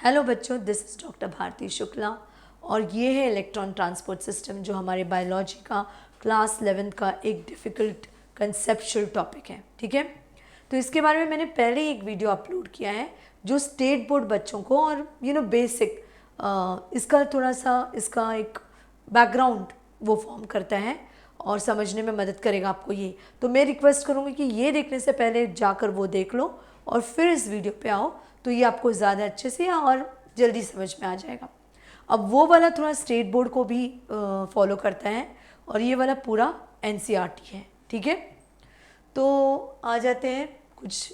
Hello बच्चों, this is doctor Bharti Shukla और ये है इलेक्ट्रॉन ट्रांसपोर्ट सिस्टम जो हमारे बायोलॉजी का क्लास 11th का एक डिफ़िकल्ट कंसेप्चुअल टॉपिक है। ठीक है, तो इसके बारे में मैंने पहले ही एक वीडियो अपलोड किया है जो स्टेट बोर्ड बच्चों को और बेसिक इसका थोड़ा सा इसका एक बैकग्राउंड वो फॉर्म करता है और समझने में मदद करेगा आपको ये। तो मैं रिक्वेस्ट करूँगी कि ये देखने से पहले जाकर वो देख लो और फिर इस वीडियो पे आओ, तो ये आपको ज़्यादा अच्छे से और जल्दी समझ में आ जाएगा। अब वो वाला थोड़ा स्टेट बोर्ड को भी फॉलो करता है और ये वाला पूरा एनसीईआरटी है। ठीक है, तो आ जाते हैं कुछ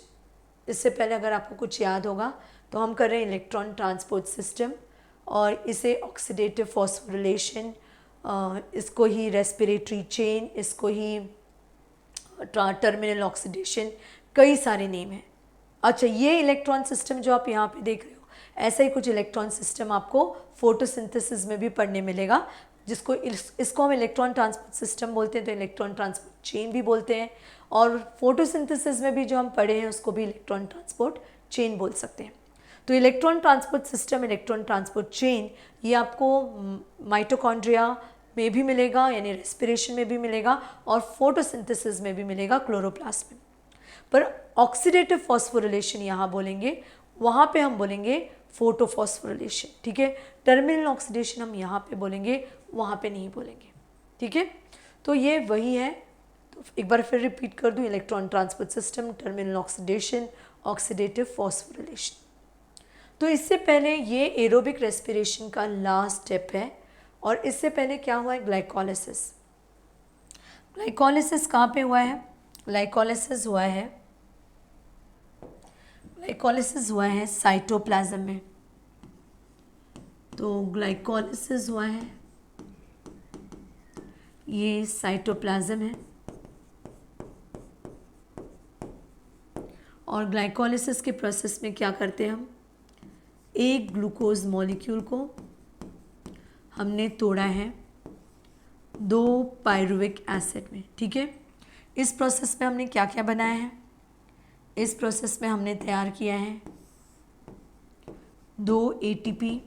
इससे पहले अगर आपको कुछ याद होगा तो हम कर रहे हैं इलेक्ट्रॉन ट्रांसपोर्ट सिस्टम और इसे ऑक्सीडेटिव फॉस्फोरिलेशन, इसको ही रेस्पिरेटरी चेन, इसको ही टर्मिनल ऑक्सीडेशन, कई सारे नेम हैं। अच्छा, ये इलेक्ट्रॉन सिस्टम जो आप यहाँ पे देख रहे हो, ऐसा ही कुछ इलेक्ट्रॉन सिस्टम आपको फोटोसिंथेसिस में भी पढ़ने मिलेगा, जिसको इसको हम इलेक्ट्रॉन ट्रांसपोर्ट सिस्टम बोलते हैं, तो इलेक्ट्रॉन ट्रांसपोर्ट चेन भी बोलते हैं। और फोटोसिंथेसिस में भी जो हम पढ़े हैं उसको भी इलेक्ट्रॉन ट्रांसपोर्ट चेन बोल सकते हैं। तो electron transport system, electron transport chain, ये आपको माइटोकॉन्ड्रिया में भी मिलेगा, यानी रेस्पिरेशन में भी मिलेगा और फोटोसिंथेसिस में भी मिलेगा, क्लोरोप्लास्ट में। पर ऑक्सीडेटिव फॉस्फोरिलेशन यहाँ बोलेंगे, वहाँ पे हम बोलेंगे फोटोफॉस्फोरिलेशन। ठीक है, टर्मिनल ऑक्सीडेशन हम यहाँ पे बोलेंगे, वहाँ पे नहीं बोलेंगे। ठीक है, तो ये वही है। तो एक बार फिर रिपीट कर दूँ, electron transport system, terminal oxidation, oxidative phosphorylation. तो इससे पहले ये एरोबिक रेस्पिरेशन का लास्ट स्टेप है और इससे पहले क्या हुआ है, ग्लाइकोलिसिस। ग्लाइकोलिसिस कहाँ पे हुआ है? ग्लाइकोलिसिस हुआ है साइटोप्लाज्म में। तो ग्लाइकोलिसिस हुआ है, ये साइटोप्लाज्म है और ग्लाइकोलिसिस के प्रोसेस में क्या करते हैं हम, एक ग्लूकोज मॉलिक्यूल को हमने तोड़ा है 2 पायरुविक एसिड में। ठीक है, इस प्रोसेस में हमने क्या क्या बनाया है? इस प्रोसेस में हमने तैयार किया है 2 ATP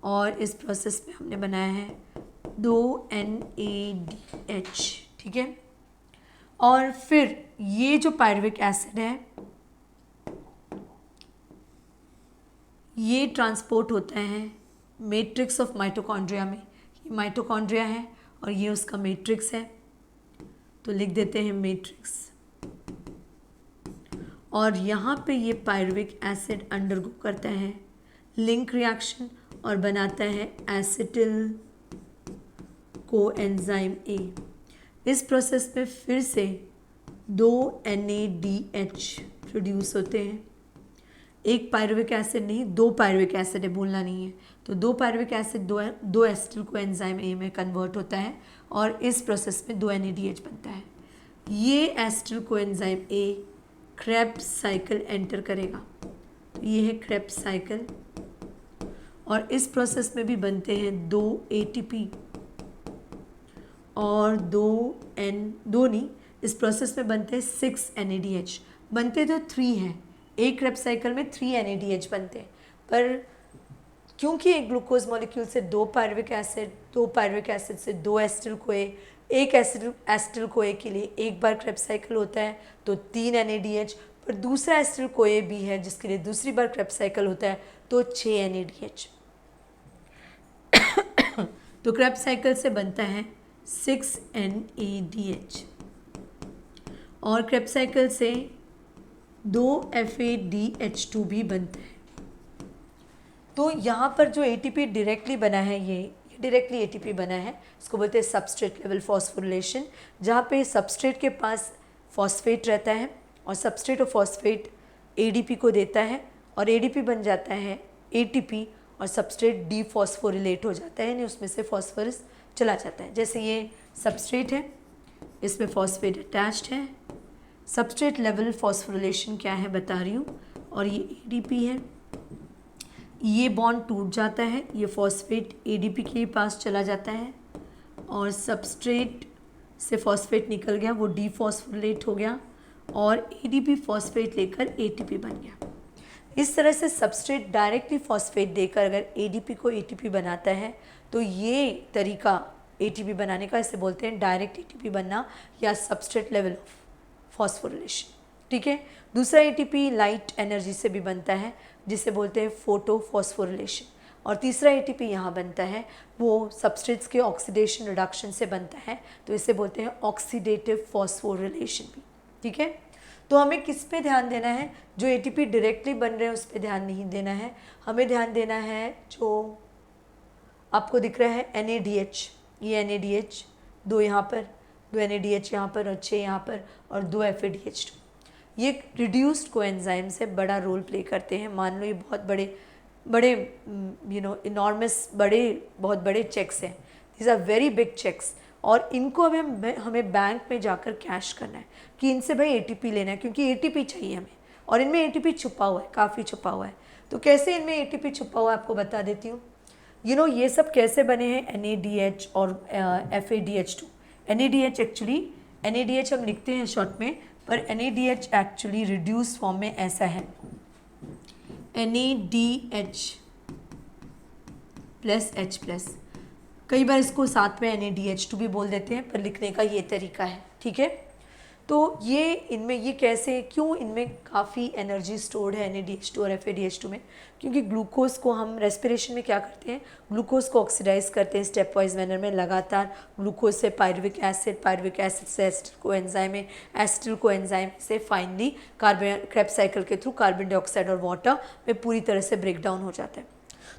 और इस प्रोसेस में हमने बनाया है 2 NADH। ठीक है, और फिर ये जो पायरुविक एसिड है ये ट्रांसपोर्ट होता है मैट्रिक्स ऑफ माइटोकॉन्ड्रिया में। ये माइटोकॉन्ड्रिया है और ये उसका मैट्रिक्स है, तो लिख देते हैं मैट्रिक्स। और यहाँ पे ये पायरुविक एसिड अंडरगो करता है लिंक रिएक्शन और बनाता है एसिटिल कोएंजाइम A। इस प्रोसेस में फिर से 2 NADH प्रोड्यूस होते हैं। एक पायरुविक एसिड नहीं, 2 पायरुविक एसिड है, भूलना नहीं है। तो 2 pyruvic acid 2 acetyl coenzyme A में कन्वर्ट होता है और इस प्रोसेस में 2 NADH बनता है। ये acetyl coenzyme A Krebs cycle enter करेगा, तो ये है क्रेब्स साइकिल और इस प्रोसेस में भी बनते हैं 2 ATP और 2 नहीं, इस प्रोसेस में बनते हैं 6 NADH। बनते तो 3 हैं, एक क्रेब्स साइकिल में 3 NADH बनते हैं, पर क्योंकि एक ग्लूकोज मॉलिक्यूल से 2 पायरुविक एसिड, 2 पायरुविक एसिड से 2 एसिटिल कोए, एक एसिटिल कोए के लिए एक बार क्रेब्स साइकिल होता है तो 3 NADH, पर दूसरा एसिटिल कोए भी है जिसके लिए दूसरी बार क्रेब्स साइकिल होता है तो 6 NADH। तो क्रेब्स साइकिल से बनता है 6 NADH और क्रेब्स साइकिल से 2 FADH2 भी बनता है। तो यहाँ पर जो ATP डायरेक्टली बना है, ये डायरेक्टली ATP बना है, इसको बोलते हैं सबस्ट्रेट लेवल फॉस्फोरिलेशन, जहाँ पे सबस्ट्रेट के पास फॉस्फेट रहता है और सबस्ट्रेट और फॉस्फेट ADP को देता है और ADP बन जाता है ATP और सबस्ट्रेट डीफॉस्फोरिलेट हो जाता है, यानी उसमें से फॉस्फोरस चला जाता है। जैसे ये सबस्ट्रेट है, इसमें फॉस्फेट अटैच्ड है, सबस्ट्रेट लेवल फॉस्फोरिलेशन क्या है बता रही हूँ, और ये ADP है, ये बॉन्ड टूट जाता है, ये फॉस्फेट ADP के पास चला जाता है और सबस्ट्रेट से फॉस्फेट निकल गया, वो डीफॉस्फोरिलेट हो गया और ADP फॉस्फेट लेकर ATP बन गया। इस तरह से सबस्ट्रेट डायरेक्टली फॉस्फेट देकर अगर एडीपी को एटीपी बनाता है तो ये तरीका एटीपी बनाने का इसे बोलते हैं डायरेक्ट एटीपी बनना या सबस्ट्रेट लेवल ऑफ फॉस्फोरिलेशन, ठीक है। दूसरा एटीपी लाइट एनर्जी से भी बनता है जिसे बोलते हैं फोटो फॉस्फोरिलेशन, और तीसरा एटीपी यहाँ बनता है वो सबस्ट्रेट्स के ऑक्सीडेशन रिडक्शन से बनता है तो इसे बोलते हैं ऑक्सीडेटिव फॉस्फोरिलेशन भी, ठीक है। तो हमें किस पे ध्यान देना है, जो एटीपी डायरेक्टली बन रहे हैं उस पर ध्यान नहीं देना है, हमें ध्यान देना है जो आपको दिख रहा है NADH, ये NADH, दो यहाँ पर, दो NADH यहाँ पर और 6 यहाँ पर और 2 FADH2, ये रिड्यूस्ड कोएंजाइम से बड़ा रोल प्ले करते हैं। मान लो ये बहुत बड़े बड़े इनॉर्मस बहुत बड़े चेक्स हैं, these are very big checks, और इनको हमें बैंक में जाकर कैश करना है कि इनसे भाई एटीपी लेना है क्योंकि एटीपी चाहिए हमें, और इनमें एटीपी छुपा हुआ है, काफ़ी छुपा हुआ है। तो कैसे इनमें एटीपी छुपा हुआ है आपको बता देती हूँ। ये सब कैसे बने हैं, NADH और FADH2। NADH हम लिखते हैं शॉर्ट में, पर NADH एक्चुअली रिड्यूस फॉर्म में ऐसा है, NADH प्लस H+। कई बार इसको साथ में NADH2 भी बोल देते हैं, पर लिखने का ये तरीका है, ठीक है। तो ये इनमें ये कैसे, क्यों इनमें काफ़ी एनर्जी स्टोर्ड है NADH2 और FADH2 में, क्योंकि ग्लूकोज को हम रेस्पिरेशन में क्या करते हैं, ग्लूकोज को ऑक्सीडाइज करते हैं स्टेप वाइज मैनर में, लगातार ग्लूकोज से पायरुविक एसिड से एसिटिल कोएंजाइम से फाइनली क्रेब्स साइकिल के थ्रू कार्बन डाइऑक्साइड और वाटर में पूरी तरह से ब्रेक डाउन हो जाता है।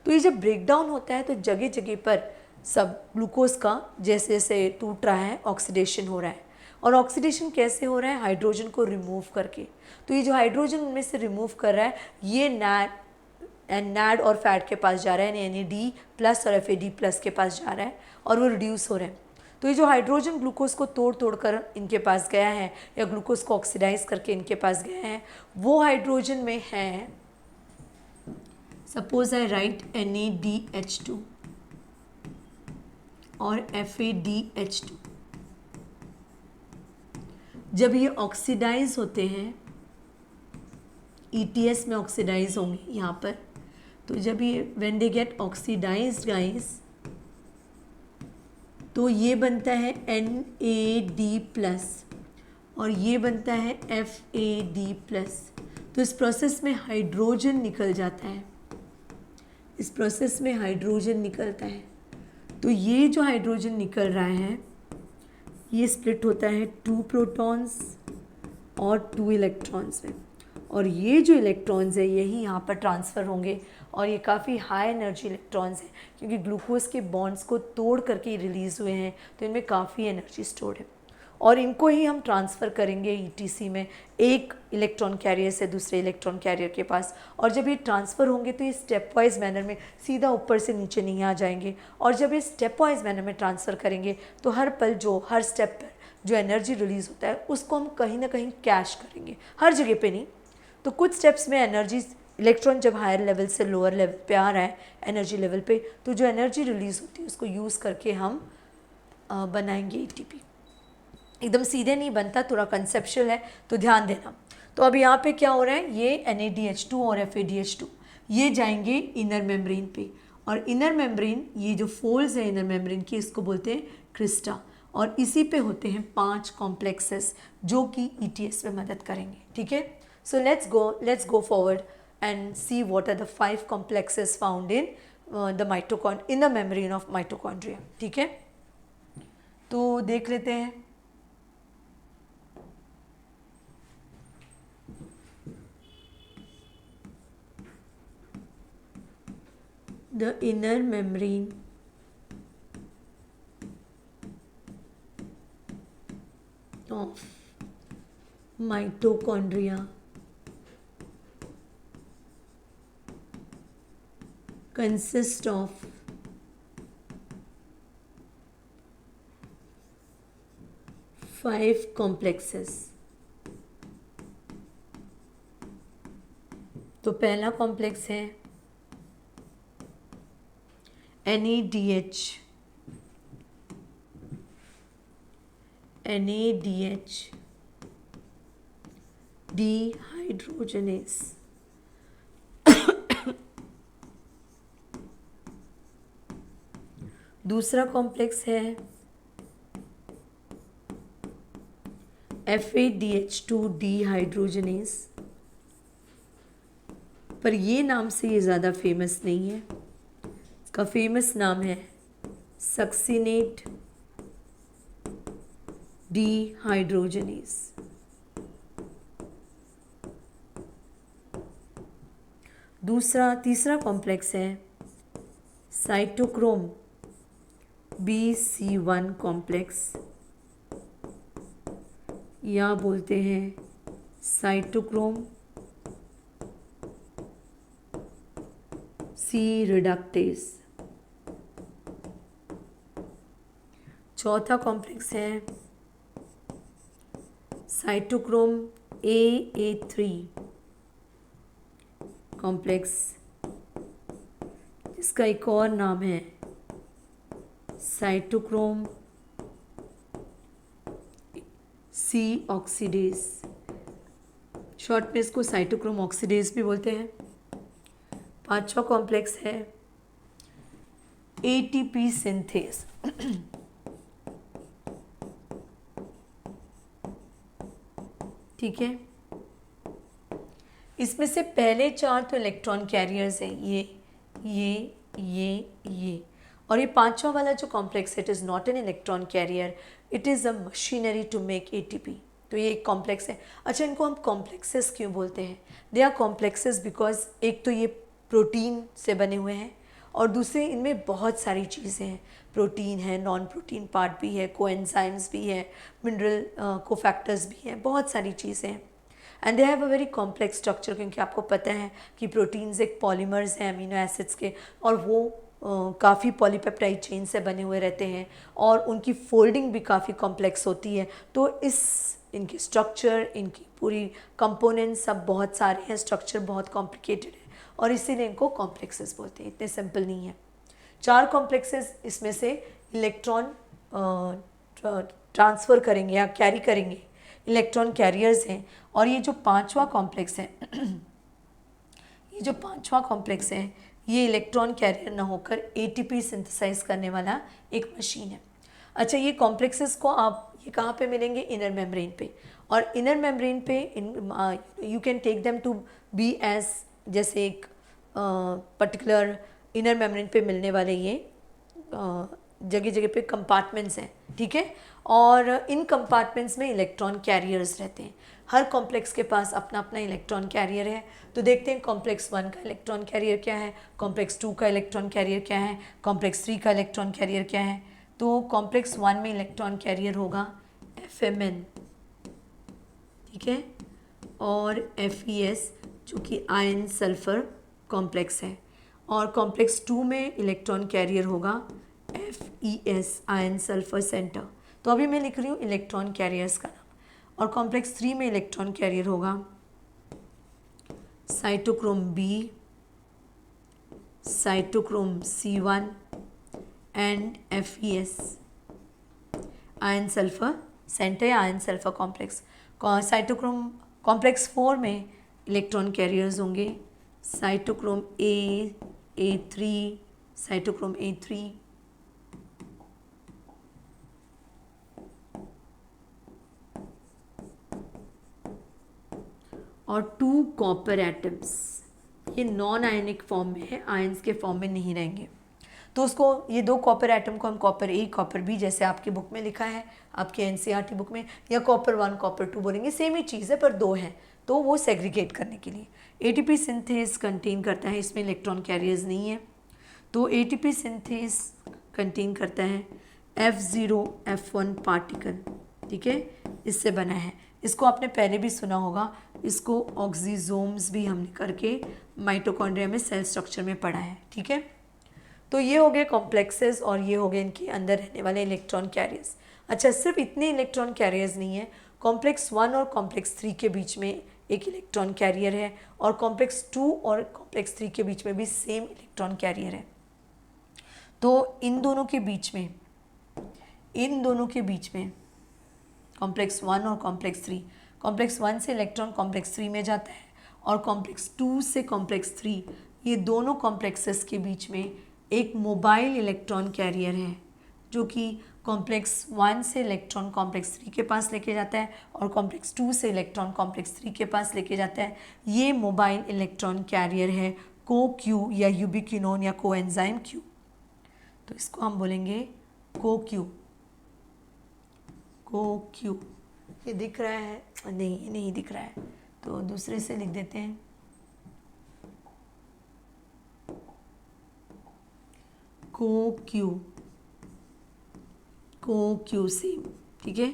तो ये जब ब्रेक डाउन होता है तो जगह जगह पर सब ग्लूकोज का जैसे जैसे टूट रहा है ऑक्सीडेशन हो रहा है, और ऑक्सीडेशन कैसे हो रहा है, हाइड्रोजन को रिमूव करके। तो ये जो हाइड्रोजन उनमें से रिमूव कर रहा है ये NAD और फैट के पास जा रहा है, यानी NAD+ और FAD+ के पास जा रहा है और वो रिड्यूस हो रहे हैं। तो ये जो हाइड्रोजन ग्लूकोज को तोड़ कर इनके पास गया है या ग्लूकोज को ऑक्सीडाइज करके इनके पास गया है, वो हाइड्रोजन में है, सपोज आई राइट NADH2 और FADH2। जब ये ऑक्सीडाइज होते हैं, ETS में ऑक्सीडाइज होंगे यहाँ पर, तो जब ये when they get oxidised guys, तो ये बनता है NAD+ और ये बनता है FAD+। तो इस प्रोसेस में हाइड्रोजन निकल जाता है, इस प्रोसेस में हाइड्रोजन निकलता है। तो ये जो हाइड्रोजन निकल रहा है ये स्प्लिट होता है 2 प्रोटॉन्स और 2 इलेक्ट्रॉन्स में, और ये जो इलेक्ट्रॉन्स है यही यहाँ पर ट्रांसफ़र होंगे, और ये काफ़ी हाई एनर्जी इलेक्ट्रॉन्स हैं क्योंकि ग्लूकोज के बॉन्ड्स को तोड़ करके रिलीज़ हुए हैं, तो इनमें काफ़ी एनर्जी स्टोर्ड है, और इनको ही हम ट्रांसफ़र करेंगे ETC में एक इलेक्ट्रॉन कैरियर से दूसरे इलेक्ट्रॉन कैरियर के पास। और जब ये ट्रांसफ़र होंगे तो ये स्टेप वाइज मैनर में सीधा ऊपर से नीचे नहीं आ जाएंगे, और जब ये स्टेप वाइज मैनर में ट्रांसफ़र करेंगे तो हर पल हर स्टेप पर जो एनर्जी रिलीज़ होता है उसको हम कहीं ना कहीं कैश करेंगे, हर जगह पे नहीं। तो कुछ स्टेप्स में एनर्जी, इलेक्ट्रॉन जब हायर लेवल से लोअर लेवल पे आ रहा है एनर्जी लेवल पे, तो जो एनर्जी रिलीज़ होती है उसको यूज़ करके हम बनाएंगे ATP। एकदम सीधे नहीं बनता, थोड़ा कंसेप्चुअल है, तो ध्यान देना। तो अब यहाँ पे क्या हो रहा है, ये NADH2 और FADH2 ये जाएंगे इनर मेम्ब्रेन पे, और इनर मेम्ब्रेन, ये जो फोल्ड्स है इनर मेम्ब्रेन की, इसको बोलते हैं क्रिस्टा, और इसी पे होते हैं 5 कॉम्प्लेक्सेस जो कि ETS में मदद करेंगे, ठीक है। So let's go forward and see what are the 5 complexes found in the membrane of mitochondria, ठीक है। तो देख लेते हैं। The inner membrane of mitochondria consists of 5 complexes। तो पहला कॉम्प्लेक्स है NADH dehydrogenase दूसरा कॉम्प्लेक्स है FADH2 डिहाइड्रोजनेस, पर ये नाम से ये ज़्यादा फेमस नहीं है। इसका फेमस नाम है सक्सिनेट डिहाइड्रोजनेस। तीसरा कॉम्प्लेक्स है साइटोक्रोम BC1 कॉम्प्लेक्स, या बोलते हैं साइटोक्रोम C रिडक्टेस। चौथा कॉम्प्लेक्स है साइटोक्रोम AA3 कॉम्प्लेक्स, जिसका एक और नाम है साइटोक्रोम C ऑक्सीडेज। शॉर्ट में इसको साइटोक्रोम ऑक्सीडेज भी बोलते हैं। पांचवा कॉम्प्लेक्स है ATP सिंथेस। ठीक है, इसमें से पहले चार तो इलेक्ट्रॉन कैरियर्स हैं, ये और ये पांचवा वाला जो कॉम्प्लेक्स है it is not an electron carrier, it is a machinery to make ATP। तो ये एक कॉम्प्लेक्स है। अच्छा, इनको हम कॉम्प्लेक्सेस क्यों बोलते हैं? दे आर कॉम्प्लेक्सेस बिकॉज एक तो ये प्रोटीन से बने हुए हैं और दूसरे इनमें बहुत सारी चीज़ें हैं। प्रोटीन है, नॉन प्रोटीन पार्ट भी है, कोएंजाइम्स भी है, मिनरल कोफैक्टर्स भी हैं, बहुत सारी चीज़ें हैं। And they have a very complex structure, क्योंकि आपको पता है कि प्रोटीन्स एक पॉलीमर्स हैं अमीनो एसिड्स के, और वो काफ़ी पॉलीपेप्टाइड चेन से बने हुए रहते हैं और उनकी फोल्डिंग भी काफ़ी कॉम्प्लेक्स होती है। तो इनकी स्ट्रक्चर, इनकी पूरी कंपोनेंट्स सब बहुत सारे हैं, स्ट्रक्चर बहुत कॉम्प्लिकेटेड है और इसीलिए इनको कॉम्प्लेक्सेस बोलते हैं, इतने सिंपल नहीं है। चार कॉम्प्लेक्सेस इसमें से इलेक्ट्रॉन ट्रांसफ़र करेंगे या कैरी करेंगे, इलेक्ट्रॉन कैरियर्स हैं। और ये जो पांचवा कॉम्प्लेक्स है ये इलेक्ट्रॉन कैरियर ना होकर ATP सिंथेसाइज करने वाला एक मशीन है। अच्छा, ये कॉम्प्लेक्सेस को आप ये कहाँ पे मिलेंगे? इनर मेम्ब्रेन पे। और इनर मेम्ब्रेन पे you can take them to be as, जैसे एक पर्टिकुलर इनर मेम्ब्रेन पे मिलने वाले ये जगह जगह पे कंपार्टमेंट्स हैं। ठीक है, और इन कंपार्टमेंट्स में इलेक्ट्रॉन कैरियर्स रहते हैं। हर कॉम्प्लेक्स के पास अपना अपना इलेक्ट्रॉन कैरियर है। तो देखते हैं कॉम्प्लेक्स 1 का इलेक्ट्रॉन कैरियर क्या है, कॉम्प्लेक्स 2 का इलेक्ट्रॉन कैरियर क्या है, कॉम्प्लेक्स 3 का इलेक्ट्रॉन कैरियर क्या है। तो कॉम्प्लेक्स 1 में इलेक्ट्रॉन कैरियर होगा FMN, ठीक है, और FES जो कि आयन सल्फर कॉम्प्लेक्स है। और कॉम्प्लेक्स 2 में इलेक्ट्रॉन कैरियर होगा FES, आयन सल्फर सेंटर। तो अभी मैं लिख रही हूँ इलेक्ट्रॉन कैरियर्स का नाम। और कॉम्प्लेक्स 3 में इलेक्ट्रॉन कैरियर होगा cytochrome B, cytochrome C1 and FES, iron sulphur centre या iron sulphur complex. Cytochrome complex 4 में इलेक्ट्रॉन कैरियर्स होंगे साइटोक्रोम A3, साइटोक्रोम A3, और 2 कॉपर एटम्स। ये नॉन आयनिक फॉर्म में है, आयंस के फॉर्म में नहीं रहेंगे। तो उसको ये 2 कॉपर एटम को हम कॉपर A, कॉपर B, जैसे आपकी बुक में लिखा है, आपके NCERT बुक में, या कॉपर 1, कॉपर 2 बोलेंगे, सेम ही चीज़ है पर 2 हैं, तो वो सेग्रीगेट करने के लिए। ATP सिंथेस कंटेन करता है, इसमें इलेक्ट्रॉन कैरियर्स नहीं है। तो ATP सिंथेस कंटेन करता है F0F1 पार्टिकल, ठीक है, इससे बना है। इसको आपने पहले भी सुना होगा, इसको ऑक्सीजोम्स भी हमने करके माइटोकॉन्ड्रिया में सेल स्ट्रक्चर में पढ़ा है। ठीक है, तो ये हो गए कॉम्प्लेक्सेस और ये हो गए इनके अंदर रहने वाले इलेक्ट्रॉन कैरियर्स। अच्छा, सिर्फ इतने इलेक्ट्रॉन कैरियर्स नहीं है, कॉम्प्लेक्स 1 और कॉम्प्लेक्स 3 के बीच में एक इलेक्ट्रॉन कैरियर है और कॉम्प्लेक्स 2 और कॉम्प्लेक्स 3 के बीच में भी सेम इलेक्ट्रॉन कैरियर है। तो इन दोनों के बीच में कॉम्प्लेक्स 1 और कॉम्प्लेक्स 3, कॉम्प्लेक्स 1 से इलेक्ट्रॉन कॉम्प्लेक्स 3 में जाता है और कॉम्प्लेक्स 2 से कॉम्प्लेक्स 3, ये दोनों कॉम्प्लेक्सेस के बीच में एक मोबाइल इलेक्ट्रॉन कैरियर है जो कि कॉम्प्लेक्स 1 से इलेक्ट्रॉन कॉम्प्लेक्स 3 के पास लेके जाता है और कॉम्प्लेक्स 2 से इलेक्ट्रॉन कॉम्प्लेक्स 3 के पास लेके जाता है। ये मोबाइल इलेक्ट्रॉन कैरियर है को क्यू या यूबिक्विनोन या कोएंजाइम क्यू। तो इसको हम बोलेंगे को क्यू। को क्यू ये दिख रहा है? नहीं, ये नहीं दिख रहा है, तो दूसरे से लिख देते हैं। को क्यू, को क्यू सेम, ठीक है।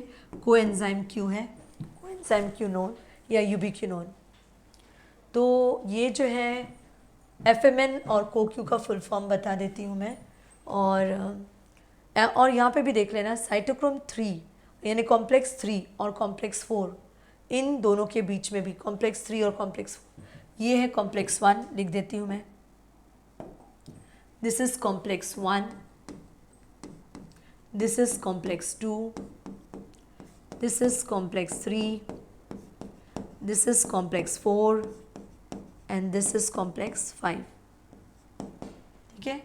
कोएंजाइम क्यू है, कोएंजाइम क्यूनोन या यूबिक्विनोन। तो ये जो है एफएमएन और को क्यू का फुल फॉर्म बता देती हूँ मैं। और यहाँ पे भी देख लेना, साइटोक्रोम 3 यानी कॉम्प्लेक्स 3 और कॉम्प्लेक्स 4, इन दोनों के बीच में भी कॉम्प्लेक्स 3 और कॉम्प्लेक्स 4, ये है कॉम्प्लेक्स 1, लिख देती हूँ मैं। This is complex 1, this is complex 2, this is complex 3, this is complex 4 and this is complex 5, ठीक है।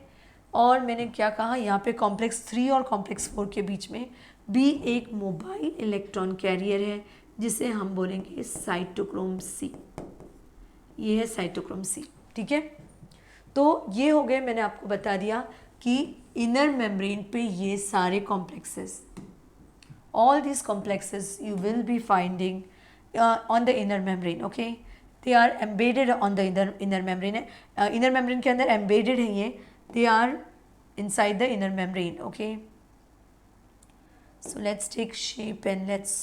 और मैंने क्या कहा, यहाँ पे कॉम्प्लेक्स 3 और कॉम्प्लेक्स 4 के बीच में भी एक मोबाइल इलेक्ट्रॉन कैरियर है जिसे हम बोलेंगे साइटोक्रोम सी। ये है साइटोक्रोम सी, ठीक है। तो ये हो गए, मैंने आपको बता दिया कि इनर मेम्ब्रेन पे ये सारे complexes, all these complexes you will be finding on the inner membrane, okay? They are embedded on the inner membrane. Inner membrane के अंदर embedded है ये, they are inside the inner membrane, okay? So let's take shape and let's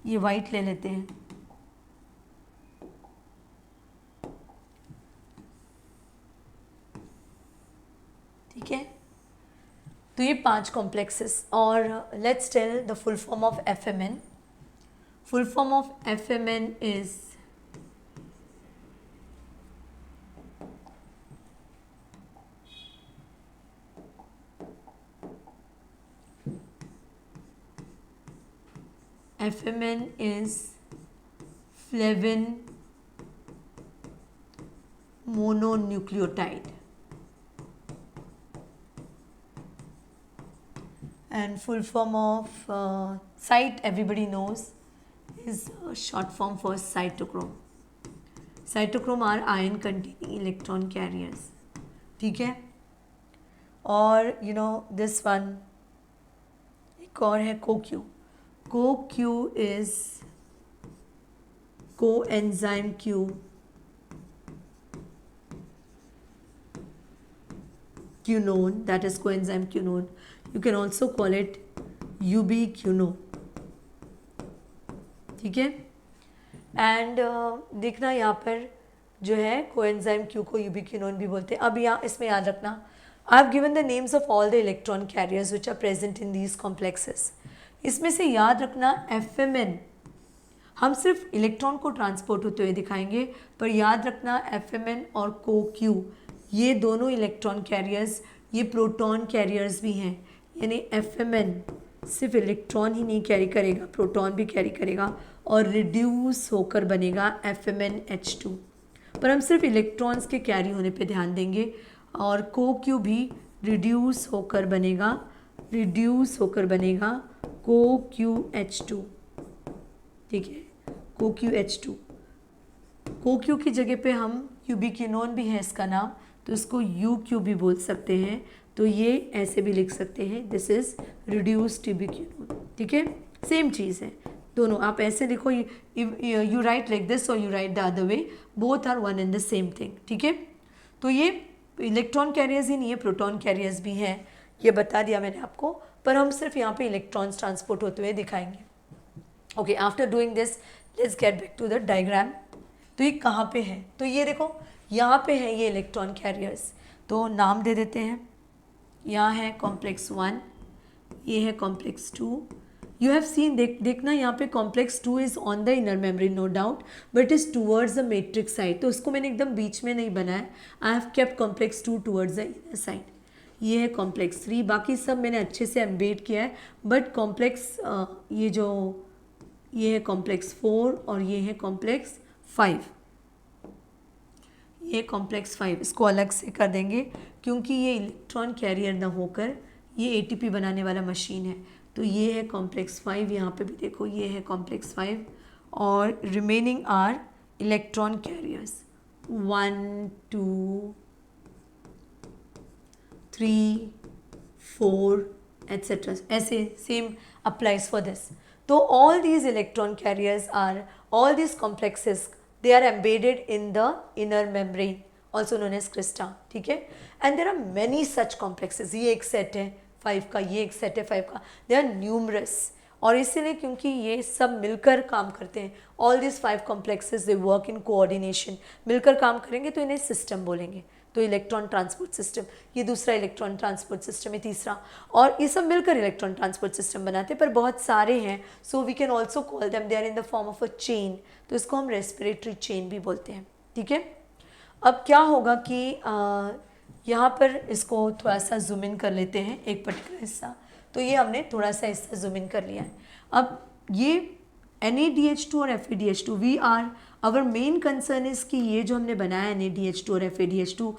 ये white ले लेते हैं, ठीक है। तो ये 5 कॉम्प्लेक्सेस, और let's tell the full form of FMN. Full form of FMN is flavin mononucleotide, and full form of site everybody knows is short form for cytochrome. Cytochrome are ion containing electron carriers, ठीक है। और you know this one, एक और है CoQ. CoQ is coenzyme Q, quinone, that is coenzyme quinone. You can also call it ubiquinone, ठीक है। And देखना यहाँ पर जो है कोएंजाइम क्यू को यूबिक्विनोन भी बोलते हैं। अब यहाँ इसमें याद रखना, I have given the names of all the electron carriers which are present in these complexes. इसमें से याद रखना एफएमएन, हम सिर्फ इलेक्ट्रॉन को ट्रांसपोर्ट होते हुए दिखाएंगे, पर याद रखना एफएमएन और को क्यू ये दोनों इलेक्ट्रॉन कैरियर्स ये प्रोटॉन कैरियर्स भी हैं। यानी एफएमएन सिर्फ इलेक्ट्रॉन ही नहीं कैरी करेगा, प्रोटॉन भी कैरी करेगा और रिड्यूस होकर बनेगा FMnH2। पर हम सिर्फ इलेक्ट्रॉन्स के कैरी होने पे ध्यान देंगे। और को क्यू भी रिड्यूस होकर बनेगा को QH2, ठीक है, को QH2। को क्यू की जगह पे हम यूबिक्विनोन भी है इसका नाम, तो इसको UQ भी बोल सकते हैं। तो ये ऐसे भी लिख सकते हैं, दिस इज रिड्यूस्ड यूबिक्विनोन, ठीक है, सेम चीज़ है दोनों। आप ऐसे लिखो, यू राइट लाइक दिस और you write the other way, both are one and the same thing, ठीक है। तो ये इलेक्ट्रॉन कैरियर्स ही नहीं है, प्रोटॉन कैरियर्स भी हैं, ये बता दिया मैंने आपको। पर हम सिर्फ यहाँ पे इलेक्ट्रॉन्स ट्रांसपोर्ट होते हुए दिखाएंगे। Okay, after doing this let's get back to the diagram. तो ये कहाँ पे है, तो ये देखो यहाँ पे है ये इलेक्ट्रॉन कैरियर्स। तो नाम दे देते हैं, यहाँ है कॉम्प्लेक्स 1, ये है कॉम्प्लेक्स 2। यू हैव सीन, देखना यहाँ पे complex 2 is on the inner membrane no doubt, but is towards the matrix side. तो उसको मैंने एकदम बीच में नहीं बनाया, I have kept complex 2 towards the inner side. ये है कॉम्प्लेक्स 3, बाकी सब मैंने अच्छे से एम्बेड किया है, बट कॉम्प्लेक्स ये जो ये है कॉम्प्लेक्स 4 और ये है कॉम्प्लेक्स 5। ये कॉम्प्लेक्स 5 इसको अलग से कर देंगे क्योंकि ये इलेक्ट्रॉन कैरियर ना होकर ये एटीपी बनाने वाला मशीन है। तो ये है कॉम्प्लेक्स 5, यहाँ पे भी देखो ये है कॉम्प्लेक्स 5 और remaining are electron carriers 1 2 3 4 etc. ऐसे same applies for this. So all these electron carriers are, all these complexes, they are embedded in the inner membrane also known as crista. ठीक है, and there are many such complexes. ये एक set है 5 का, ये एक set है 5 का, they are numerous. और इसीलिए क्योंकि ये सब मिलकर काम करते हैं, all these 5 complexes they work in coordination, मिलकर काम करेंगे तो इन्हें सिस्टम बोलेंगे। तो इलेक्ट्रॉन ट्रांसपोर्ट सिस्टम, ये दूसरा इलेक्ट्रॉन ट्रांसपोर्ट सिस्टम है तीसरा, और ये सब मिलकर इलेक्ट्रॉन ट्रांसपोर्ट सिस्टम बनाते हैं, पर बहुत सारे हैं। So we can also call them, they are in the form of a chain, तो इसको हम रेस्पिरेटरी चेन भी बोलते हैं। ठीक है, अब क्या होगा कि यहाँ पर इसको थोड़ा सा जूम इन कर लेते हैं एक पर्टिकुलर हिस्सा। तो ये हमने थोड़ा सा हिस्सा जूम इन कर लिया है। अब ये NaDH2 और FeDH2, we are our main concern is कि ये जो हमने बनाया NaDH2 और FeDH2,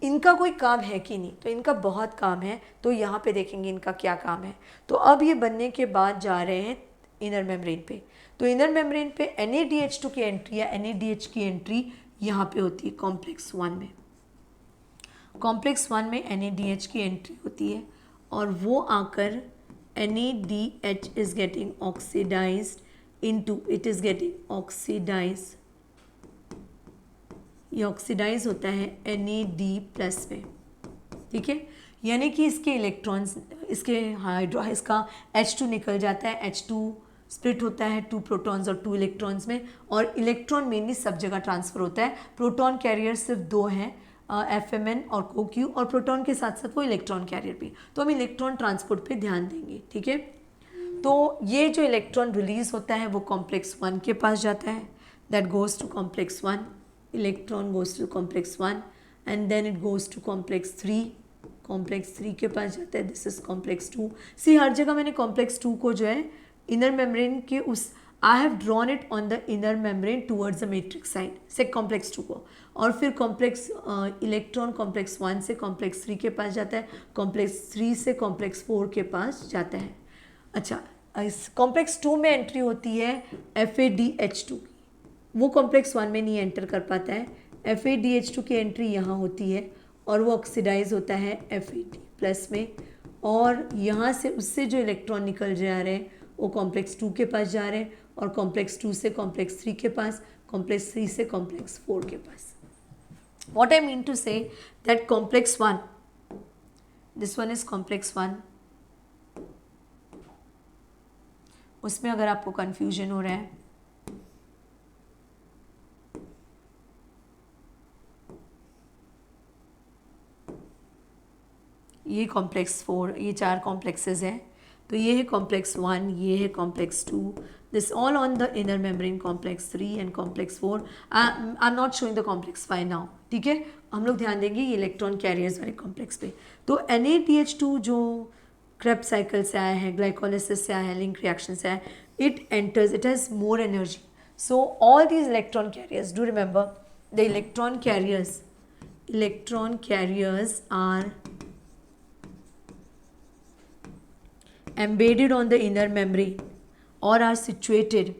इनका कोई काम है कि नहीं। तो इनका बहुत काम है, तो यहाँ पे देखेंगे इनका क्या काम है। तो अब ये बनने के बाद जा रहे हैं इनर मेम्ब्रेन पे। तो इनर मेम्ब्रेन पे NaDH2 की एंट्री या NaDH की एंट्री यहाँ पे होती है कॉम्प्लेक्स 1 में। कॉम्प्लेक्स 1 में NaDH की एंट्री होती है और वो आकर NaDH is getting oxidised into, it is getting oxidized, ये ऑक्सीडाइज होता है NaD प्लस में। ठीक है, यानी कि इसके इलेक्ट्रॉन्स, इसके इसका H2 निकल जाता है, H2 स्प्लिट होता है 2 प्रोटॉन्स और 2 इलेक्ट्रॉन्स में, और इलेक्ट्रॉन मेनली सब जगह ट्रांसफ़र होता है। प्रोटॉन कैरियर सिर्फ 2 हैं, FMN और CoQ, और प्रोटॉन के साथ साथ वो इलेक्ट्रॉन कैरियर भी। तो हम इलेक्ट्रॉन ट्रांसपोर्ट पे ध्यान देंगे। ठीक है, तो ये जो इलेक्ट्रॉन रिलीज होता है वो कॉम्प्लेक्स 1 के पास जाता है, that goes to complex 1, electron goes to complex 1 and then it goes to complex 3, complex 3 के पास जाता है, दिस इज कॉम्प्लेक्स 2। सी हर जगह मैंने कॉम्प्लेक्स 2 को जो है इनर मेम्ब्रेन के उस, आई have drawn it on the inner membrane towards the matrix side से कॉम्प्लेक्स 2 को, और फिर कॉम्प्लेक्स इलेक्ट्रॉन कॉम्प्लेक्स 1 से कॉम्प्लेक्स 3 के पास जाता है, कॉम्प्लेक्स 3 से कॉम्प्लेक्स 4 के पास जाता है। अच्छा, इस कॉम्प्लेक्स 2 में एंट्री होती है FADH2 की, वो कॉम्प्लेक्स 1 में नहीं एंटर कर पाता है। FADH2 की एंट्री यहाँ होती है और वो ऑक्सीडाइज होता है FAD प्लस में, और यहाँ से उससे जो इलेक्ट्रॉन निकल जा रहे हैं वो कॉम्प्लेक्स 2 के पास जा रहे हैं, और कॉम्प्लेक्स 2 से कॉम्प्लेक्स 3 के पास, कॉम्प्लेक्स 3 से कॉम्प्लेक्स 4 के पास। What I mean to say that complex 1, this one is complex 1, उसमें अगर आपको कन्फ्यूजन हो रहा है, ये कॉम्प्लेक्स 4, ये 4 कॉम्प्लेक्सेस हैं। तो ये है कॉम्प्लेक्स 1, ये है complex 2, this all on the inner membrane, complex 3 and complex 4। I am not showing the complex 5 now. ठीक है, हम लोग ध्यान देंगे ये इलेक्ट्रॉन कैरियर्स वाले कॉम्प्लेक्स पे। तो NaDH2 जो क्रेब्स साइकिल से आया है, ग्लाइकोलिसिस से आया है, लिंक रिएक्शन से आया है, it enters, it has more energy. So all these electron carriers, do remember the electron carriers are embedded on the inner membrane or are situated,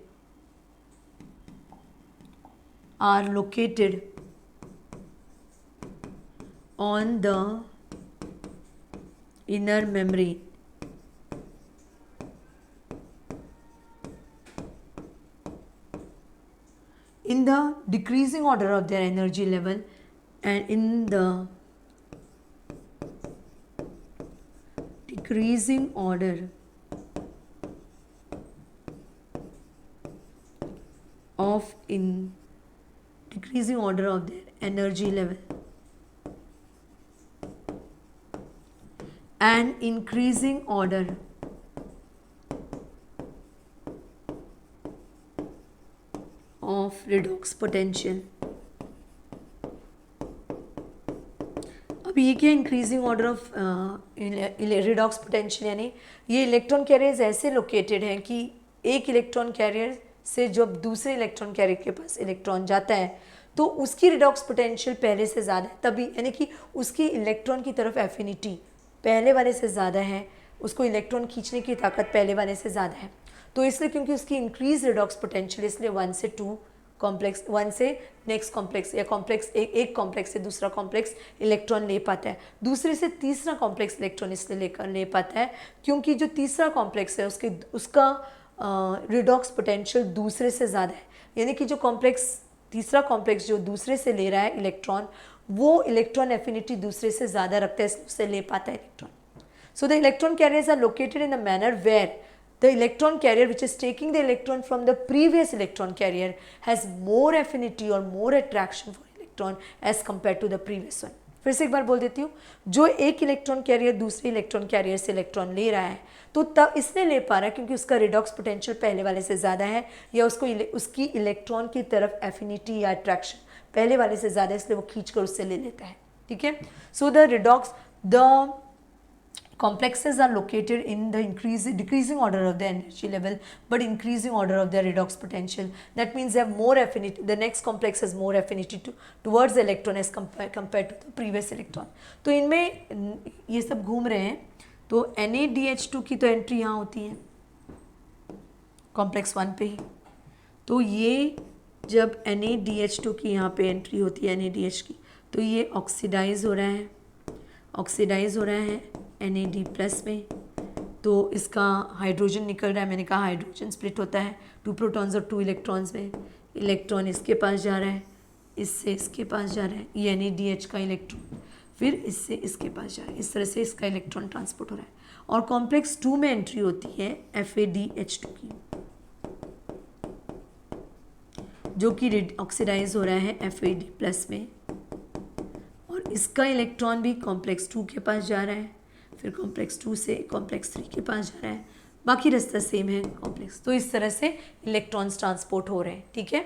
are located on the inner membrane in the decreasing order of their energy level and in the decreasing order of their energy level and increasing order of redox potential। अब ये क्या increasing order of redox potential, यानी ये electron carriers ऐसे located हैं कि एक electron carrier से जब दूसरे इलेक्ट्रॉन कैरियर के पास इलेक्ट्रॉन जाता है तो उसकी रिडॉक्स पोटेंशियल पहले से ज़्यादा है, तभी यानी कि उसकी इलेक्ट्रॉन की तरफ एफिनिटी पहले वाले से ज़्यादा है, उसको इलेक्ट्रॉन खींचने की ताकत पहले वाले से ज़्यादा है। तो इसलिए क्योंकि उसकी इंक्रीज रिडॉक्स पोटेंशियल, इसलिए 1 से 2 कॉम्प्लेक्स, 1 से नेक्स्ट कॉम्प्लेक्स या कॉम्प्लेक्स एक कॉम्प्लेक्स से दूसरा कॉम्प्लेक्स इलेक्ट्रॉन ले पाता है, दूसरे से तीसरा कॉम्प्लेक्स इलेक्ट्रॉन इसलिए ले पाता है क्योंकि जो तीसरा कॉम्प्लेक्स है उसका रिडॉक्स पोटेंशियल दूसरे से ज़्यादा है, यानी कि जो कॉम्प्लेक्स तीसरा कॉम्प्लेक्स जो दूसरे से ले रहा है इलेक्ट्रॉन, वो इलेक्ट्रॉन एफिनिटी दूसरे से ज़्यादा रखता है, उससे ले पाता है electron. So the electron carriers are located in a manner where the electron carrier which is taking the electron from the previous electron carrier has more affinity or more attraction for electron as compared to the previous one। फिर से एक बार बोल देती हूँ, जो एक electron carrier दूसरे electron carrier से इलेक्ट्रॉन ले रहा है तो तब इसलिए ले पा रहा है क्योंकि उसका रिडॉक्स पोटेंशियल पहले वाले से ज़्यादा है, या उसको उसकी इलेक्ट्रॉन की तरफ एफिनिटी या अट्रैक्शन पहले वाले से ज़्यादा है, इसलिए वो खींच कर उससे ले लेता है। ठीक है, so the complexes are located in the decreasing order of the energy level but increasing order of their redox potential. That means they have more affinity, the next complex has more affinity towards the electron as compared to the previous electron। तो इनमें ये सब घूम रहे हैं, तो NaDH2 की तो एंट्री यहाँ होती है कॉम्प्लेक्स 1 पे ही, तो ये जब NaDH2 की यहाँ पे एंट्री होती है NaDH की, तो ये ऑक्सीडाइज हो रहा है, NAD प्लस में, तो इसका हाइड्रोजन निकल रहा है, मैंने कहा हाइड्रोजन स्प्लिट होता है 2 प्रोटॉन्स और 2 इलेक्ट्रॉन्स में, इलेक्ट्रॉन इसके पास जा रहा है, इससे इसके पास जा रहा है, ये NADH का इलेक्ट्रॉन फिर इससे इसके पास जा रहा है, इस तरह से इसका इलेक्ट्रॉन ट्रांसपोर्ट हो रहा है। और कॉम्प्लेक्स 2 में एंट्री होती है FADH2 की, जो कि ऑक्सीडाइज हो रहा है FAD प्लस में, और इसका इलेक्ट्रॉन भी कॉम्प्लेक्स 2 के पास जा रहा है, फिर कॉम्प्लेक्स 2 से कॉम्प्लेक्स 3 के पास जा रहा है, बाकी रास्ता सेम है कॉम्प्लेक्स। तो इस तरह से इलेक्ट्रॉन्स ट्रांसपोर्ट हो रहे हैं। ठीक है,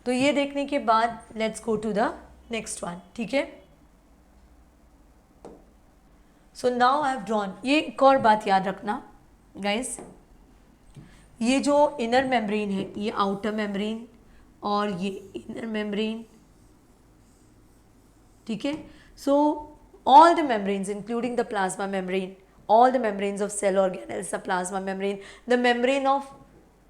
तो ये देखने के बाद let's go to the next one. ठीक है, so now I have drawn, ये एक और बात याद रखना गाइस, ये जो इनर मेम्ब्रेन है, ये आउटर मेम्ब्रेन और ये इनर मेम्ब्रेन। ठीक है, सो all the membranes including the plasma membrane, all the membranes of cell organelles, the plasma membrane, the membrane of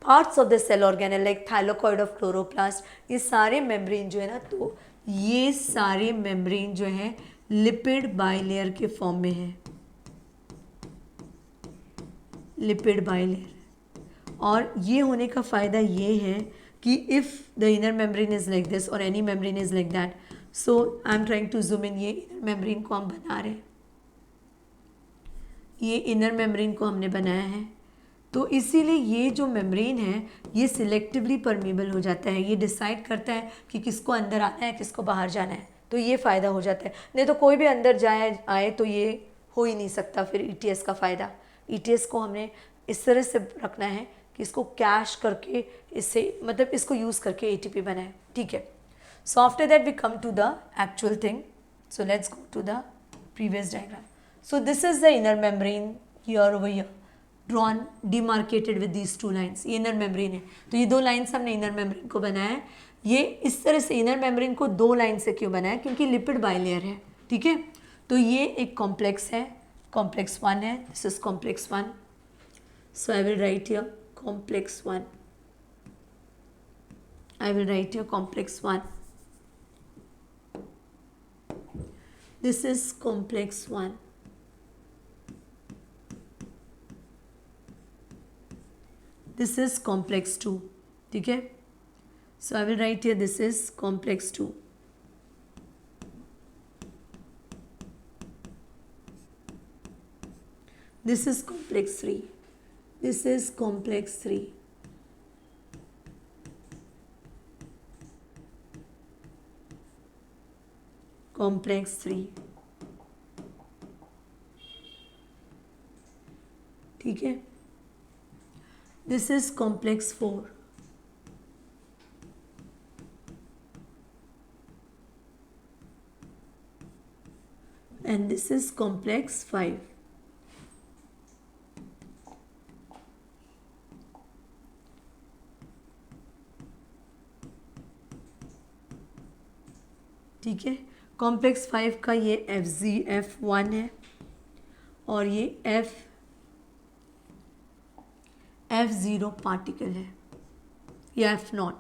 parts of the cell organelle like thylakoid of chloroplast, ये सारे membrane जो है ना, तो ये सारे membrane जो है लिपिड बाइलेयर के फॉर्म में है, लिपिड बाइलेयर। और ये होने का फ़ायदा ये है कि if the inner membrane is like this और any membrane is like that, so I am trying to zoom in, ये इनर मेम्ब्रेन को हम बना रहे हैं, ये इनर मेम्ब्रेन को हमने बनाया है, तो इसीलिए ये जो मेम्ब्रेन है ये सिलेक्टिवली परमेबल हो जाता है, ये डिसाइड करता है कि किसको अंदर आना है किसको बाहर जाना है, तो ये फ़ायदा हो जाता है। नहीं तो कोई भी अंदर आए तो ये हो ही नहीं सकता फिर ETS का फ़ायदा। ETS को हमने इस तरह से रखना है कि इसको कैश करके, इससे मतलब इसको यूज़ करके ATP बनाए। ठीक है, so after that we come to the actual thing, so let's go to the previous diagram। so this is the inner membrane here over here drawn demarcated with these 2 lines, ये inner membrane है, तो ये 2 lines हमने inner membrane को बनाया है। ये इस तरह से inner membrane को 2 लाइन से क्यों बनाया, क्योंकि लिपिड बाइलेयर है। ठीक है, तो ये एक कॉम्प्लेक्स है, कॉम्प्लेक्स 1 है, this is complex 1, so I will write here complex 1, I will write here complex 1, this is complex 1, this is complex 2। ठीक है, so I will write here this is complex 2, this is complex 3, this is complex 3, complex 3। ठीक है, this is complex 4, and this is complex 5। ठीक है। Complex 5 का ये F1 है और ये F0 पार्टिकल है, या F0,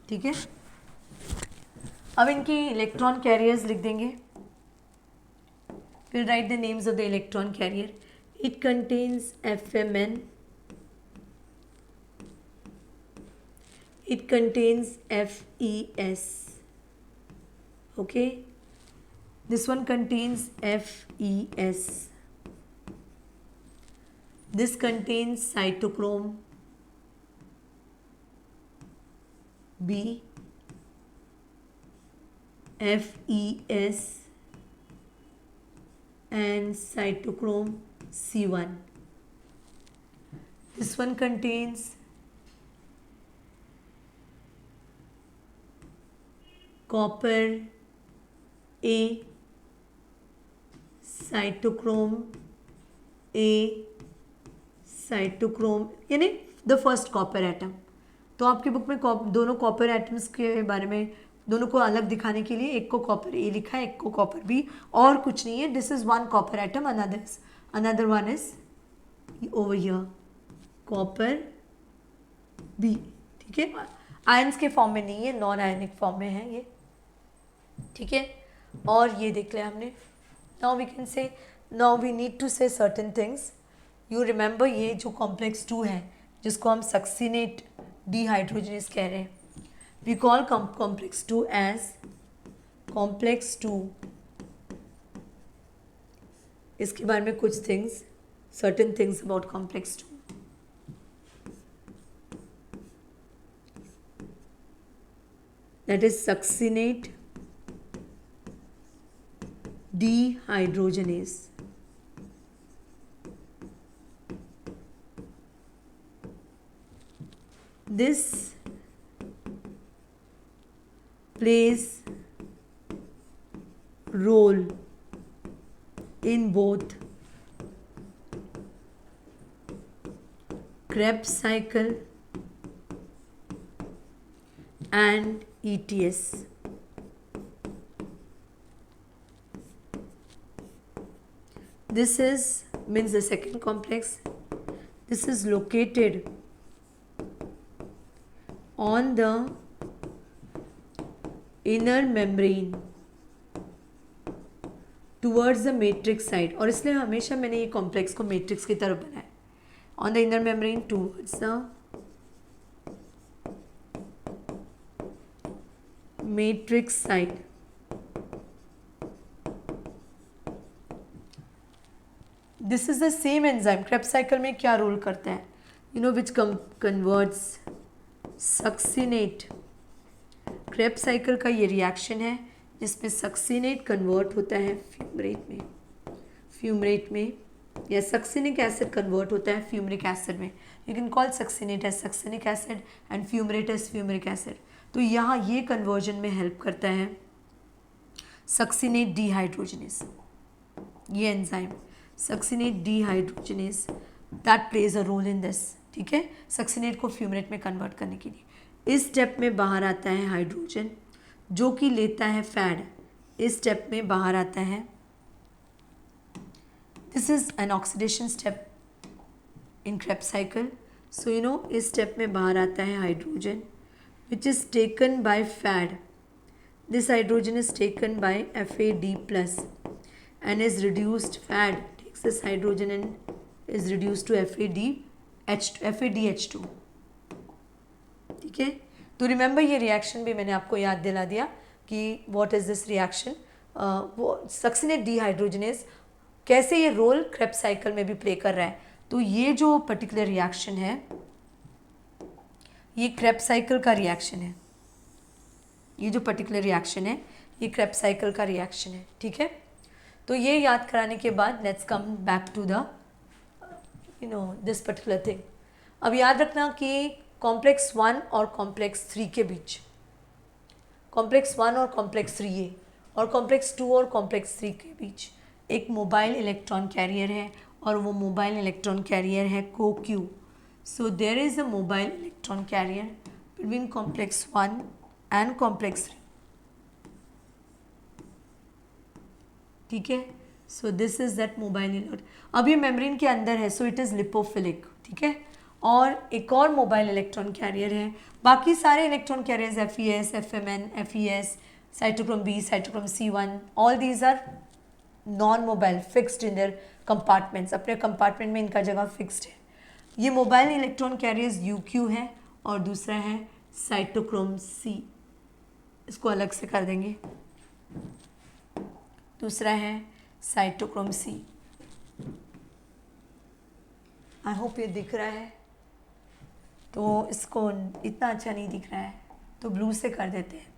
ठीक है। अब इनकी इलेक्ट्रॉन कैरियर्स लिख देंगे। फिर right the names of the electron carrier. It contains FMN, it contains FES, okay, this one contains FES, this contains cytochrome B, FES and cytochrome C1. This one contains copper A, cytochrome A, cytochrome यानी the first copper atom. तो आपकी book में दोनों copper atoms के बारे में, दोनों को अलग दिखाने के लिए एक को कॉपर ए लिखा है, एक को कॉपर बी, और कुछ नहीं है। This is one copper atom, another one is over here copper B, ठीक है। आयंस के फॉर्म में नहीं है, नॉन आयनिक फॉर्म में है ये, ठीक है। और ये देख लिया हमने। Now we can say, now we need to say certain things. You remember ये जो कॉम्प्लेक्स 2 है जिसको हम सक्सिनेट डिहाइड्रोजनेस कह रहे हैं, we call complex 2 as complex 2। इसके बारे में कुछ things, certain things about complex 2। That is succinate dehydrogenase. This plays role in both Krebs cycle and ETS. This is means the second complex. This is located on the inner membrane towards the matrix side, और इसलिए हमेशा मैंने ये complex को matrix की तरफ बनाया। On the inner membrane towards the matrix side. This is the same enzyme. Krebs cycle में क्या रोल करता है, you know which converts succinate. Krebs cycle का ये रिएक्शन है जिसमें सक्सिनेट कन्वर्ट होता है फ्यूमरेट में, या सक्सिनिक एसिड कन्वर्ट होता है फ्यूमरिक एसिड में। You can call succinate as succinic acid and fumarate as fumaric acid. तो यहाँ ये कन्वर्जन में हेल्प करता है सक्सिनेट डिहाइड्रोजनेस, ये enzyme succinate dehydrogenase, that plays a role in this, ठीक है, सक्सिनेट को फ्यूमरेट में कन्वर्ट करने के लिए। इस स्टेप में बाहर आता है हाइड्रोजन जो कि लेता है फैड। इस स्टेप में बाहर आता है, this is an oxidation step in Krebs cycle. So you know इस स्टेप में बाहर आता है hydrogen which is taken by FAD. This hydrogen is taken by FAD+ and is reduced, fad takes this hydrogen and is reduced to FADH2, ठीक है। तो remember ये reaction भी मैंने आपको याद दिला दिया कि व्हाट इज दिस रिएक्शन, वो सक्सिनेट डिहाइड्रोजनेस कैसे ये रोल क्रेब्स साइकिल में भी प्ले कर रहा है। तो ये जो पर्टिकुलर रिएक्शन है ये क्रेब्स साइकिल का रिएक्शन है, ये जो पर्टिकुलर रिएक्शन है ये क्रेब्स साइकिल का रिएक्शन है, ठीक है। तो ये याद कराने के बाद let's come back to the you know this particular thing. अब याद रखना कि कॉम्प्लेक्स 1 और कॉम्प्लेक्स 3 के बीच, कॉम्प्लेक्स 1 और कॉम्प्लेक्स 3A और कॉम्प्लेक्स 2 और कॉम्प्लेक्स 3 के बीच एक मोबाइल इलेक्ट्रॉन कैरियर है और वो मोबाइल इलेक्ट्रॉन कैरियर है CoQ। So there is a mobile electron carrier between complex 1 and complex 3। ठीक है। So this is that mobile electron, अब ये मेम्ब्रेन के अंदर है, सो इट इज़ लिपोफिलिक, ठीक है। और एक और मोबाइल इलेक्ट्रॉन कैरियर है, बाकी सारे electron carriers FeS, FMN, FeS, cytochrome B, cytochrome C1, all these are non mobile, fixed in their compartments, अपने कंपार्टमेंट में इनका जगह फिक्स्ड है। ये मोबाइल इलेक्ट्रॉन कैरियर्स UQ है और दूसरा है साइटोक्रोम C, इसको अलग से कर देंगे, दूसरा है साइटोक्रोम C। आई होप ये दिख रहा है, तो इसको इतना अच्छा नहीं दिख रहा है तो ब्लू से कर देते हैं।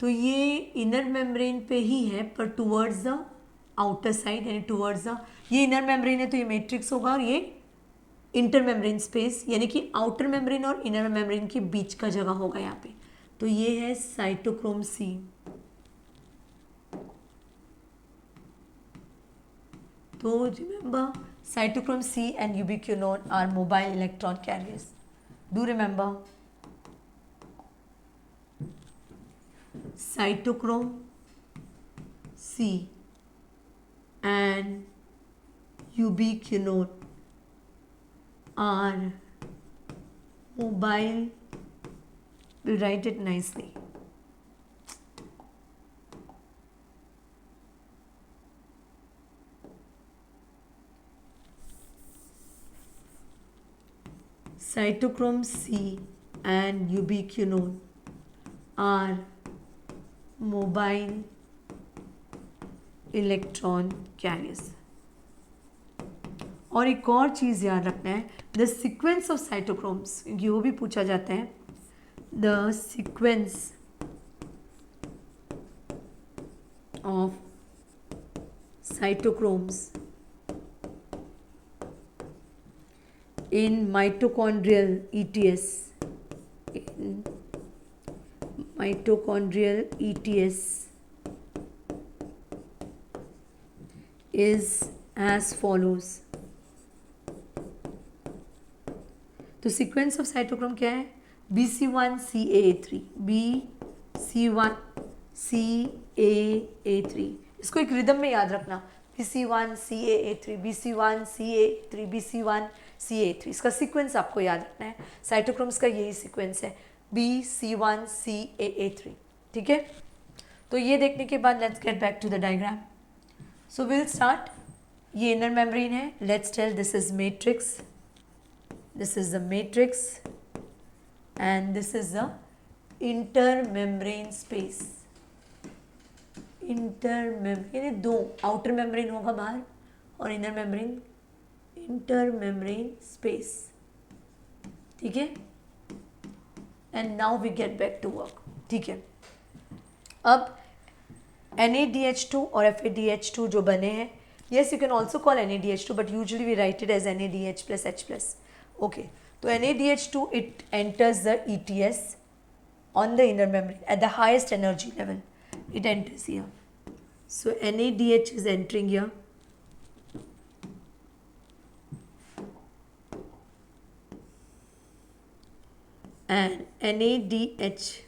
तो ये इनर मेम्ब्रेन पे ही है पर टुवर्ड्स द आउटर साइड, यानी टुवर्ड्स द, ये इनर मेम्ब्रेन है तो ये मैट्रिक्स होगा और ये इंटर मेम्ब्रेन स्पेस, यानी कि आउटर मेम्ब्रेन और इनर मेम्ब्रेन के बीच का जगह होगा यहाँ पे। तो ये है साइटोक्रोम C। तो remember cytochrome C and ubiquinone are mobile electron carriers. Do remember cytochrome C and ubiquinone are mobile, we'll write it nicely, cytochrome C and ubiquinone are mobile electron carriers. और एक और चीज़ याद रखना है, the sequence of cytochromes, क्योंकि वो भी पूछा जाता है, the sequence of cytochromes in mitochondrial ETS, in mitochondrial ETS is as follows. तो सीक्वेंस ऑफ साइटोक्रोम क्या है? BC1CAA3, BC1CAA3, इसको एक रिदम में याद रखना, BC1CAA3, BC1CAA3, BC1CAA3, इसका सीक्वेंस आपको याद रखना है। साइटोक्रोम्स का यही सीक्वेंस है, BC1CAA3, ठीक है। तो ये देखने के बाद let's get back to the diagram. So will start, ये इनर मेम्ब्रेन है, let's tell this is matrix, this is the matrix and this is the intermembrane space. यानी दो, आउटर मेम्ब्रेन होगा बाहर और इनर मेम्ब्रेन, इंटरमेम्ब्रेन स्पेस, ठीक है। And now we get back to work, ठीक है। अब NaDH2 और FADH2 जो बने हैं, yes you can also call NaDH2 but usually we write it as NaDH plus H plus. Okay, so NaDH2 it enters the ETS on the inner membrane at the highest energy level. It enters here. So NaDH is entering here. And NaDH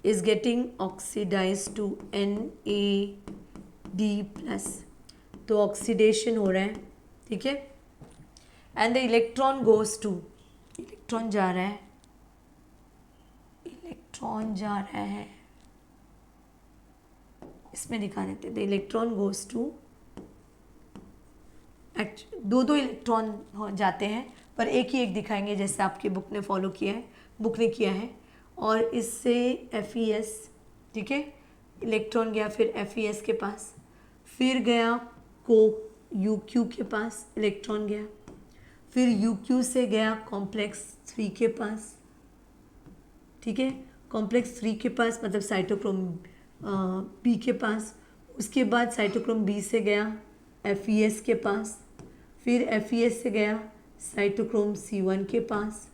is getting oxidized to NAD plus. तो oxidation हो रहा है, ठीक है। And the electron goes to, electron जा रहा है, electron जा रहा है, इसमें दिखा देते, द इलेक्ट्रॉन गोज टू, दो इलेक्ट्रॉन जाते हैं पर एक ही एक दिखाएंगे जैसे आपकी बुक ने फॉलो किया है, बुक ने किया है। और इससे FeS, ठीक है, इलेक्ट्रॉन गया फिर FeS के पास, फिर गया को UQ के पास, इलेक्ट्रॉन गया, फिर UQ से गया कॉम्प्लेक्स 3 के पास, ठीक है, कॉम्प्लेक्स 3 के पास मतलब साइटोक्रोम B के पास, उसके बाद साइटोक्रोम B से गया FeS के पास, फिर FeS से गया साइटोक्रोम C1 के पास,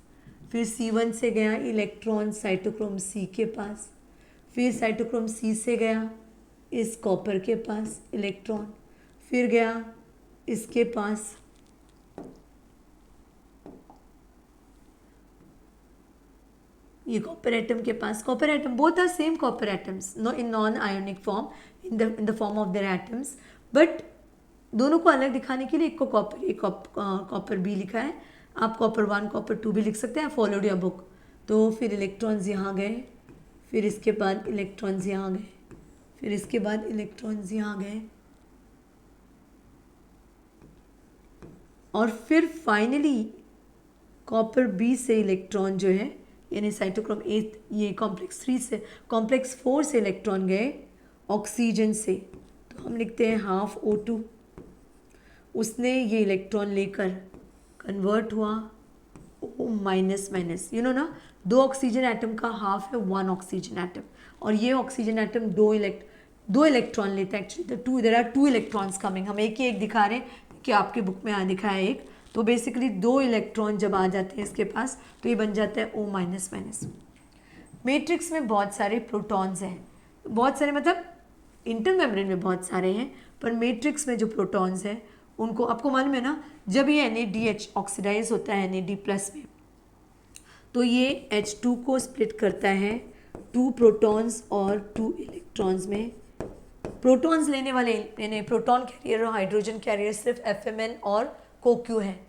फिर C1 से गया इलेक्ट्रॉन साइटोक्रोम C के पास, फिर साइटोक्रोम C से गया इस कॉपर के पास इलेक्ट्रॉन, फिर गया इसके पास, ये कॉपर एटम के पास, copper atom both are same copper atoms no in non ionic form, in the form of their atoms, but दोनों को अलग दिखाने के लिए एक को कॉपर, एक कॉपर बी लिखा है, आप कॉपर 1 कॉपर 2 भी लिख सकते हैं, फॉलोड योर बुक। तो फिर इलेक्ट्रॉन्स यहाँ गए, फिर इसके बाद इलेक्ट्रॉन्स यहाँ गए, फिर इसके बाद इलेक्ट्रॉन्स यहाँ गए, और फिर फाइनली कॉपर बी से इलेक्ट्रॉन जो है यानी साइटोक्रोम 8 ये कॉम्प्लेक्स 4 से इलेक्ट्रॉन गए ऑक्सीजन से, तो हम लिखते हैं हाफ O2, उसने ये इलेक्ट्रॉन लेकर कन्वर्ट हुआ O minus minus, you know ना, 2 ऑक्सीजन एटम का हाफ है 1 ऑक्सीजन एटम, और ये ऑक्सीजन एटम 2 इलेक्ट्रॉन लेता है actually, there are 2 electrons coming, हम एक ही एक दिखा रहे हैं कि आपके बुक में आ दिखा है एक, तो बेसिकली 2 इलेक्ट्रॉन जब आ जाते हैं इसके पास तो ये बन जाता है O माइनस माइनस। मैट्रिक्स में बहुत सारे प्रोटॉन्स हैं, बहुत सारे मतलब इंटर मेम्ब्रेन में बहुत सारे हैं, पर मैट्रिक्स में जो प्रोटॉन्स हैं उनको आपको मालूम है ना, जब ये NADH ऑक्सीडाइज होता है NAD प्लस में, तो ये H2 को स्प्लिट करता है 2 प्रोटॉन्स और 2 इलेक्ट्रॉन्स में। प्रोटॉन्स लेने वाले यानी प्रोटॉन कैरियर और हाइड्रोजन कैरियर सिर्फ FMN और CoQ है,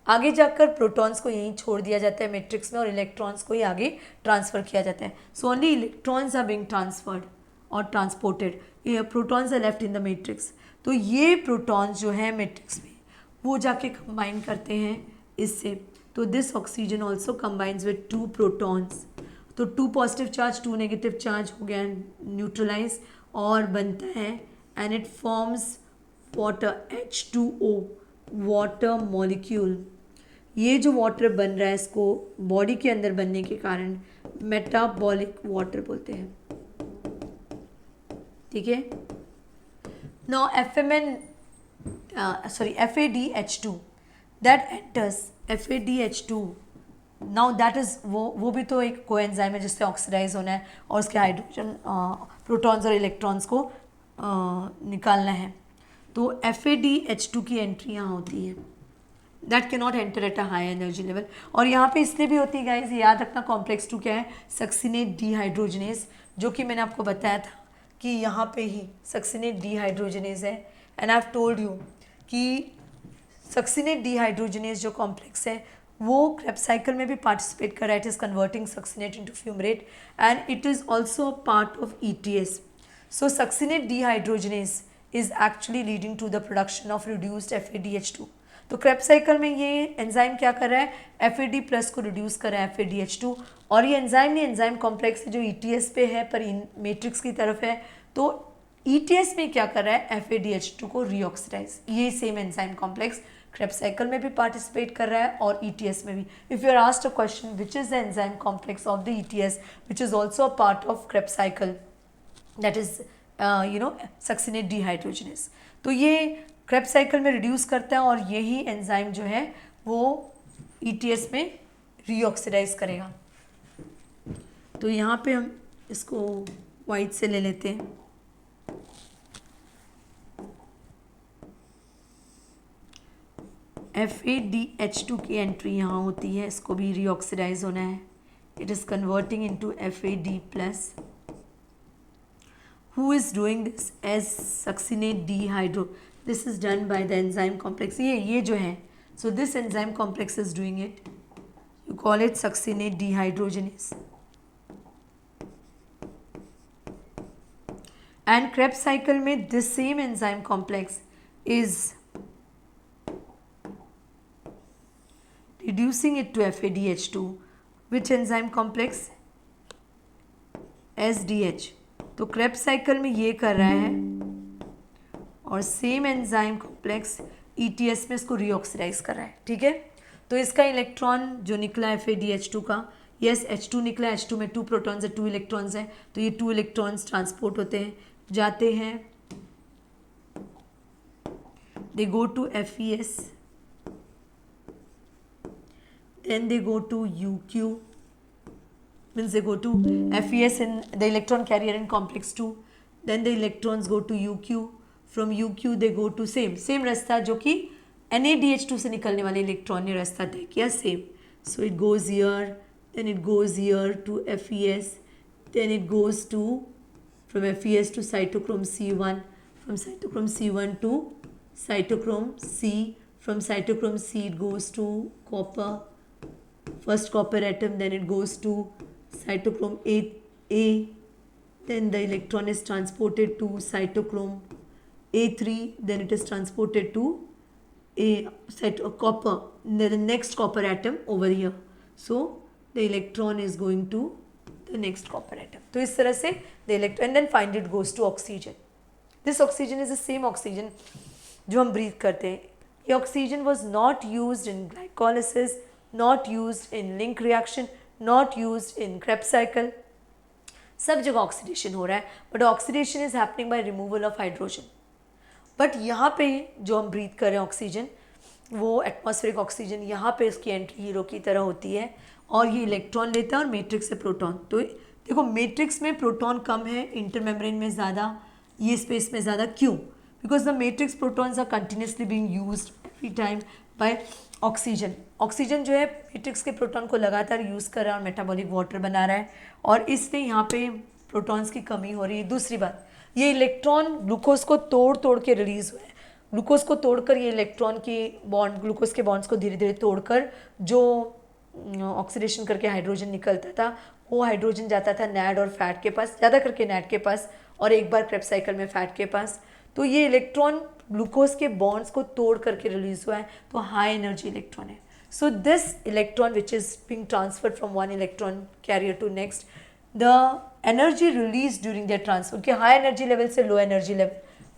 आगे जाकर प्रोटॉन्स को यहीं छोड़ दिया जाता है मैट्रिक्स में और इलेक्ट्रॉन्स को ही आगे ट्रांसफ़र किया जाता है। So only electrons are being transferred और transported, protons are left in the matrix. तो ये प्रोटॉन्स जो है मैट्रिक्स में वो जाके कंबाइन करते हैं इससे, तो this oxygen also combines with 2 protons, तो 2 पॉजिटिव चार्ज 2 नेगेटिव चार्ज हो गया न्यूट्रलाइज और बनता है and it forms water H2O water molecule. ये जो वाटर बन रहा है इसको बॉडी के अंदर बनने के कारण मेटाबॉलिक वाटर बोलते हैं, ठीक है। Now FADH2 that enters, FADH2 now that is वो भी तो एक कोएंजाइम है जिससे ऑक्सीडाइज होना है और उसके हाइड्रोजन प्रोटॉन्स और इलेक्ट्रॉन्स को निकालना है, तो FADH2 की एंट्री यहाँ होती है, that can not enter at a high energy level. और यहाँ पे इसलिए भी होती है गाइज, याद रखना कॉम्प्लेक्स 2 क्या है, सक्सिनेट डीहाइड्रोजनेज, जो कि मैंने आपको बताया था कि यहाँ पे ही सक्सिनेट डीहाइड्रोजनेज है, and I have told you कि सक्सिनेट डीहाइड्रोजनेज जो कॉम्प्लेक्स है वो क्रेब्स साइकिल में भी पार्टिसिपेट कर रहा है, it is converting succinate into fumarate and it is also part of ETS। So succinate dehydrogenase is actually leading to the production of reduced FADH2। तो Krebs cycle में ये एंजाइम क्या कर रहा है, FAD प्लस को रिड्यूस कर रहा है FADH2, और ये एंजाइम नहीं, एंजाइम कॉम्प्लेक्स जो ETS पे है पर इन मैट्रिक्स की तरफ है, तो ETS में क्या कर रहा है FADH2 को रीऑक्सीडाइज, ये same enzyme complex Krebs cycle में भी पार्टिसिपेट कर रहा है और ETS में भी। If you are asked a question which is the enzyme complex of the ETS which is also a part of Krebs cycle, that is succinate dehydrogenase, तो ये क्रेब्स साइकिल में रिड्यूस करता है और यही एंजाइम जो है वो ETS में रीऑक्सीडाइज करेगा। तो यहाँ पे हम इसको वाइट से ले लेते हैं, FADH2 की एंट्री यहाँ होती है, इसको भी रीऑक्सीडाइज होना है, it is converting into FAD plus. Who is doing this as succinate dehydro? This is done by the enzyme complex. ये जो है, so this enzyme complex is doing it. You call it succinate dehydrogenase. And Krebs cycle में this same enzyme complex is reducing it to FADH2. Which enzyme complex? SDH. तो Krebs cycle में ये कर रहा है और सेम एंजाइम कॉम्प्लेक्स ETS में इसको रीऑक्सीडाइज कर रहा है, ठीक है। तो इसका इलेक्ट्रॉन जो निकला FADH2 का, यस H2 निकला, H2 में 2 प्रोटॉन्स है 2 इलेक्ट्रॉन्स हैं, तो ये 2 इलेक्ट्रॉन्स ट्रांसपोर्ट होते हैं, जाते हैं, they go to FES, then they go to UQ, means they go to FES in the electron carrier in complex 2, then the electrons go to UQ, from UQ they go to same रास्ता जो कि NADH2 से निकलने वाले electron ने रास्ता तय किया, same, so it goes here, then it goes here to FES, then it goes to from FES to cytochrome C1, from cytochrome C1 to cytochrome C, from cytochrome C it goes to copper, first copper atom, then it goes to cytochrome A, then the electron is transported to cytochrome A3, then it is transported to copper, then the next copper atom over here. So the electron is going to the next copper atom. तो इस तरह से the electron and then finally it goes to oxygen. This oxygen is the same oxygen जो हम breathe करते हैं. ये oxygen was not used in glycolysis, not used in link reaction, not used in Krebs cycle. सब जगह oxidation हो रहा है, but oxidation is happening by removal of hydrogen. But यहाँ पे जो हम ब्रीथ कर रहे हैं ऑक्सीजन, वो एटमॉस्फेरिक ऑक्सीजन, यहाँ पे इसकी एंट्री हीरो की तरह होती है और ये इलेक्ट्रॉन लेता है और मैट्रिक्स से प्रोटॉन. तो देखो मैट्रिक्स में प्रोटॉन कम है, इंटरमेम्ब्रेन में ज़्यादा, ये स्पेस में ज़्यादा. क्यों? Because the matrix protons are continuously being used every time by oxygen. Oxygen जो है मैट्रिक्स के प्रोटॉन को लगातार यूज़ कर रहा है और मेटाबॉलिक वाटर बना रहा है और इसलिए यहाँ पे प्रोटॉन्स की कमी हो रही है. दूसरी बात, ये इलेक्ट्रॉन ग्लूकोज को तोड़ के रिलीज़ हुआ है. ग्लूकोज को तोड़कर ये इलेक्ट्रॉन की बॉन्ड, ग्लूकोज के बॉन्ड्स को धीरे धीरे तोड़कर जो ऑक्सीडेशन करके हाइड्रोजन निकलता था, वो हाइड्रोजन जाता था नैड और फैट के पास, ज़्यादा करके नैड के पास और एक बार क्रेब्स साइकिल में फैट के पास. तो ये इलेक्ट्रॉन ग्लूकोज के बॉन्ड्स को तोड़ करके रिलीज हुआ है, तो हाई एनर्जी इलेक्ट्रॉन है. So this electron which is being transferred from one electron carrier to next, the energy release during their transfer कि हाई एनर्जी लेवल से low energy level,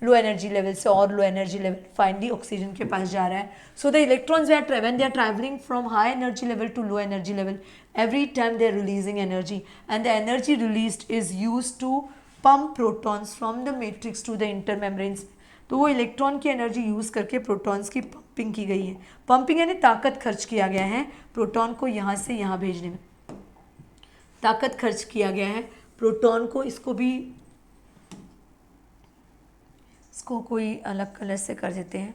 low energy level से और low energy level finally oxygen के पास जा रहा है. So the electrons when they are travelling from high energy level to low energy level, every time they are releasing energy and the energy released is used to pump protons from the matrix to the intermembranes. तो वो electron की energy use करके protons की pumping की गई है. Pumping यानी ताकत खर्च किया गया है प्रोटॉन को यहाँ से यहाँ भेजने में, ताकत खर्च किया गया है प्रोटॉन को. इसको भी, इसको कोई अलग कलर से कर देते हैं.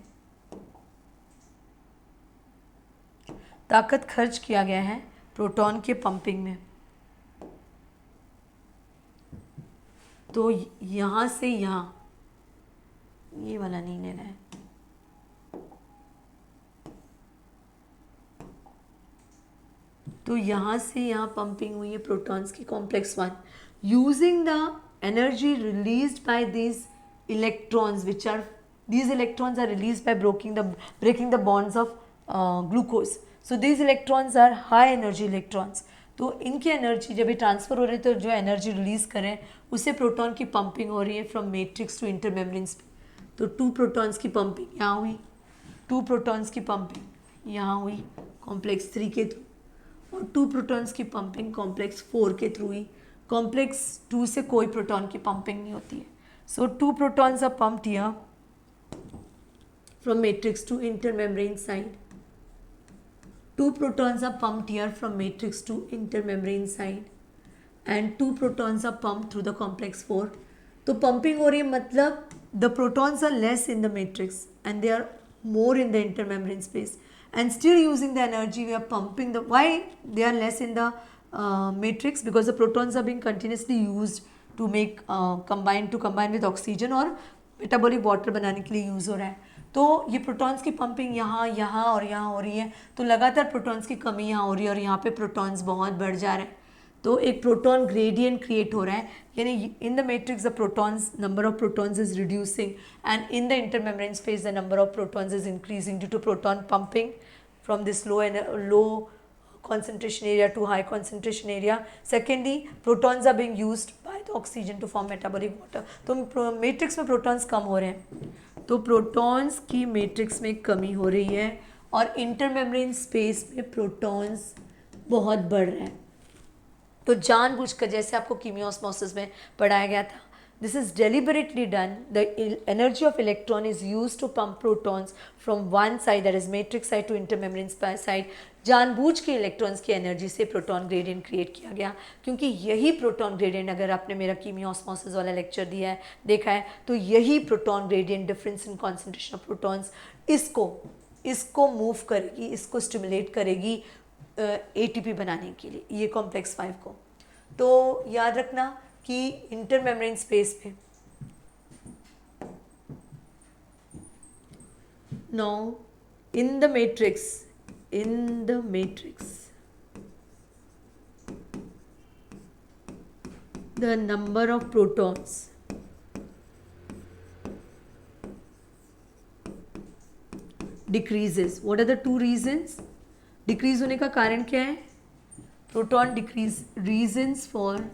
ताकत खर्च किया गया है प्रोटॉन के पंपिंग में. तो यहाँ से यहाँ, ये वाला नहीं लेना है, तो यहाँ से यहाँ पंपिंग हुई है प्रोटॉन्स की complex 1 using the energy released by these electrons which are, these electrons are released by breaking the bonds of glucose. So these electrons are high energy electrons. तो इनकी एनर्जी जब ये ट्रांसफ़र हो रही है तो जो एनर्जी रिलीज़ करें उससे प्रोटॉन की पंपिंग हो रही है फ्रॉम मैट्रिक्स टू इंटरमेम्ब्रेन्स. तो 2 प्रोटॉन्स की पंपिंग यहाँ हुई, 2 प्रोटॉन्स की पंपिंग यहाँ हुई कॉम्प्लेक्स 3 के थ्रू, और 2 प्रोटॉन्स की पंपिंग कॉम्प्लेक्स 4 के थ्रू हुई. कॉम्प्लेक्स 2 से कोई प्रोटॉन की पंपिंग नहीं होती है. So 2 protons are pumped here from matrix to intermembrane side. 2 protons are pumped here from matrix to intermembrane side and 2 protons are pumped through the complex 4. तो pumping हो रही है मतलब the protons are less in the matrix and they are more in the intermembrane space and still using the energy we are pumping the, why they are less in the matrix, because the protons are being continuously used to make combine with oxygen और metabolic water बनाने के लिए use हो रहा है. तो ये protons की पंपिंग यहाँ यहाँ और यहाँ हो रही है, तो लगातार प्रोटॉन्स की कमी यहाँ हो रही है और यहाँ पे प्रोटॉन्स बहुत बढ़ जा रहे हैं. तो एक प्रोटॉन ग्रेडियंट क्रिएट हो रहा है, यानी in the matrix the protons, number of protons is reducing and in the intermembrane space the number of protons is increasing due to proton pumping from this low concentration area to high concentration area. Secondly, protons are being used by the oxygen to form metabolic water. तो matrix में protons कम हो रहे हैं, तो protons की matrix में कमी हो रही है और इंटरमेम्ब्रेन स्पेस में प्रोटॉन्स बहुत बढ़ रहे हैं. तो जानबूझकर, जैसे आपको कीमियोस्मोसिस में पढ़ाया गया था, this is deliberately done. The energy of electron is used to pump protons from one side, that is matrix side, to intermembrane side. जानबूझ के इलेक्ट्रॉन्स की एनर्जी से प्रोटॉन ग्रेडियंट क्रिएट किया गया, क्योंकि यही प्रोटॉन ग्रेडियंट, अगर आपने मेरा कीमियोस्मोसिस वाला लेक्चर दिया है, देखा है, तो यही proton gradient, difference in concentration of protons, इसको मूव करेगी, इसको स्टिमुलेट करेगी एटीपी बनाने के लिए, ये कॉम्प्लेक्स 5 को। तो याद रखना कि इंटरमेम्ब्रेन स्पेस पे now in the matrix the number of protons decreases. What are the two reasons? Decrease होने का कारण क्या है? Proton decrease. Reasons for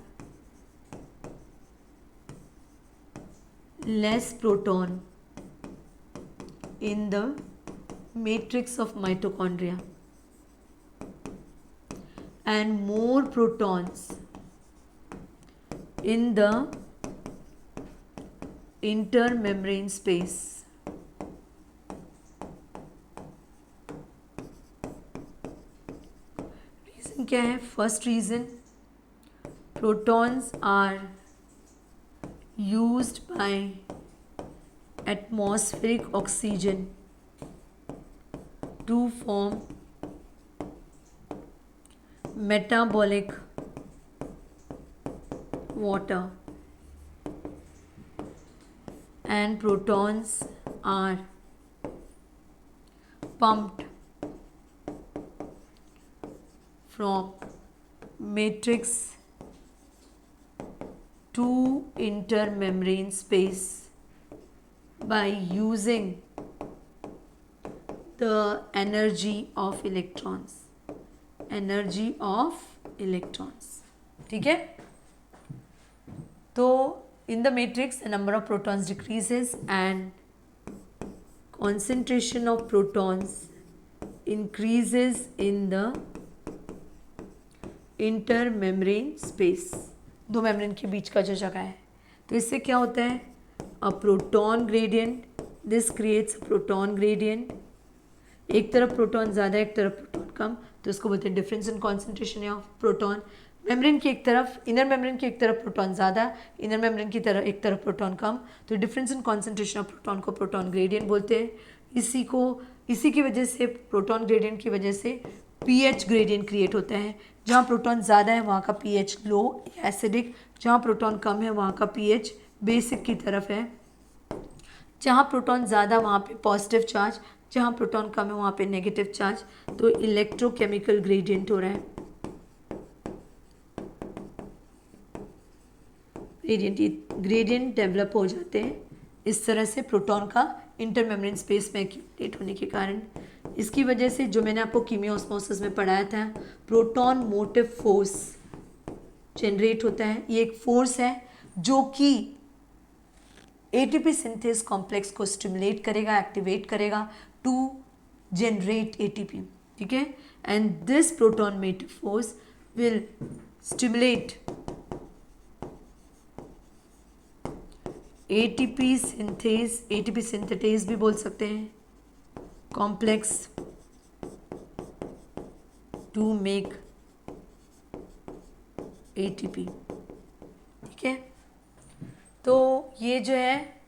less proton in the matrix of mitochondria and more protons in the intermembrane space. Reason क्या है? First reason, protons are used by atmospheric oxygen to form metabolic water, and protons are pumped from matrix to intermembrane space by using the energy of electrons. ठीक है? तो in the matrix the number of protons decreases and concentration of protons increases in the intermembrane space. दो membrane के बीच का जो जगह है, तो इससे क्या होता है? A proton gradient. This creates a proton gradient. एक तरफ प्रोटॉन ज़्यादा, एक तरफ प्रोटॉन कम, तो इसको बोलते हैं difference in concentration of proton. Membrane की एक तरफ, इनर मेम्ब्रेन की एक तरफ प्रोटॉन ज़्यादा, इनर मेम्ब्रेन की तरफ एक तरफ प्रोटॉन कम, तो difference in concentration of proton को प्रोटॉन ग्रेडियंट बोलते हैं। इसी की वजह से, प्रोटॉन ग्रेडियंट की वजह से पीएच ग्रेडियंट क्रिएट होता है। जहाँ प्रोटॉन ज़्यादा है वहाँ का पीएच लो एसिडिक, जहाँ प्रोटॉन कम है वहाँ का पीएच बेसिक की तरफ है। जहाँ प्रोटॉन ज़्यादा वहाँ पे पॉजिटिव चार्ज, जहाँ प्रोटॉन कम है वहाँ पे नेगेटिव चार्ज, तो इलेक्ट्रोकेमिकल ग्रेडियंट हो रहा है। ग्रेडियंट डेवलप हो जाते हैं इस तरह से प्रोटॉन का इंटरमेम्ब्रेन स्पेस में एक्यूमुलेट होने के कारण। इसकी वजह से जो मैंने आपको कीमियोस्मोसिस में पढ़ाया था, प्रोटॉन मोटिव फोर्स जनरेट होता है। ये एक फोर्स है जो कि एटीपी सिंथेस कॉम्प्लेक्स को स्टिमुलेट करेगा, एक्टिवेट करेगा टू जनरेट एटीपी। ठीक है? And this proton motive force will stimulate ATP synthase, ATP synthetase भी बोल सकते हैं, कॉम्प्लेक्स टू मेक एटीपी। ठीक है? तो ये जो है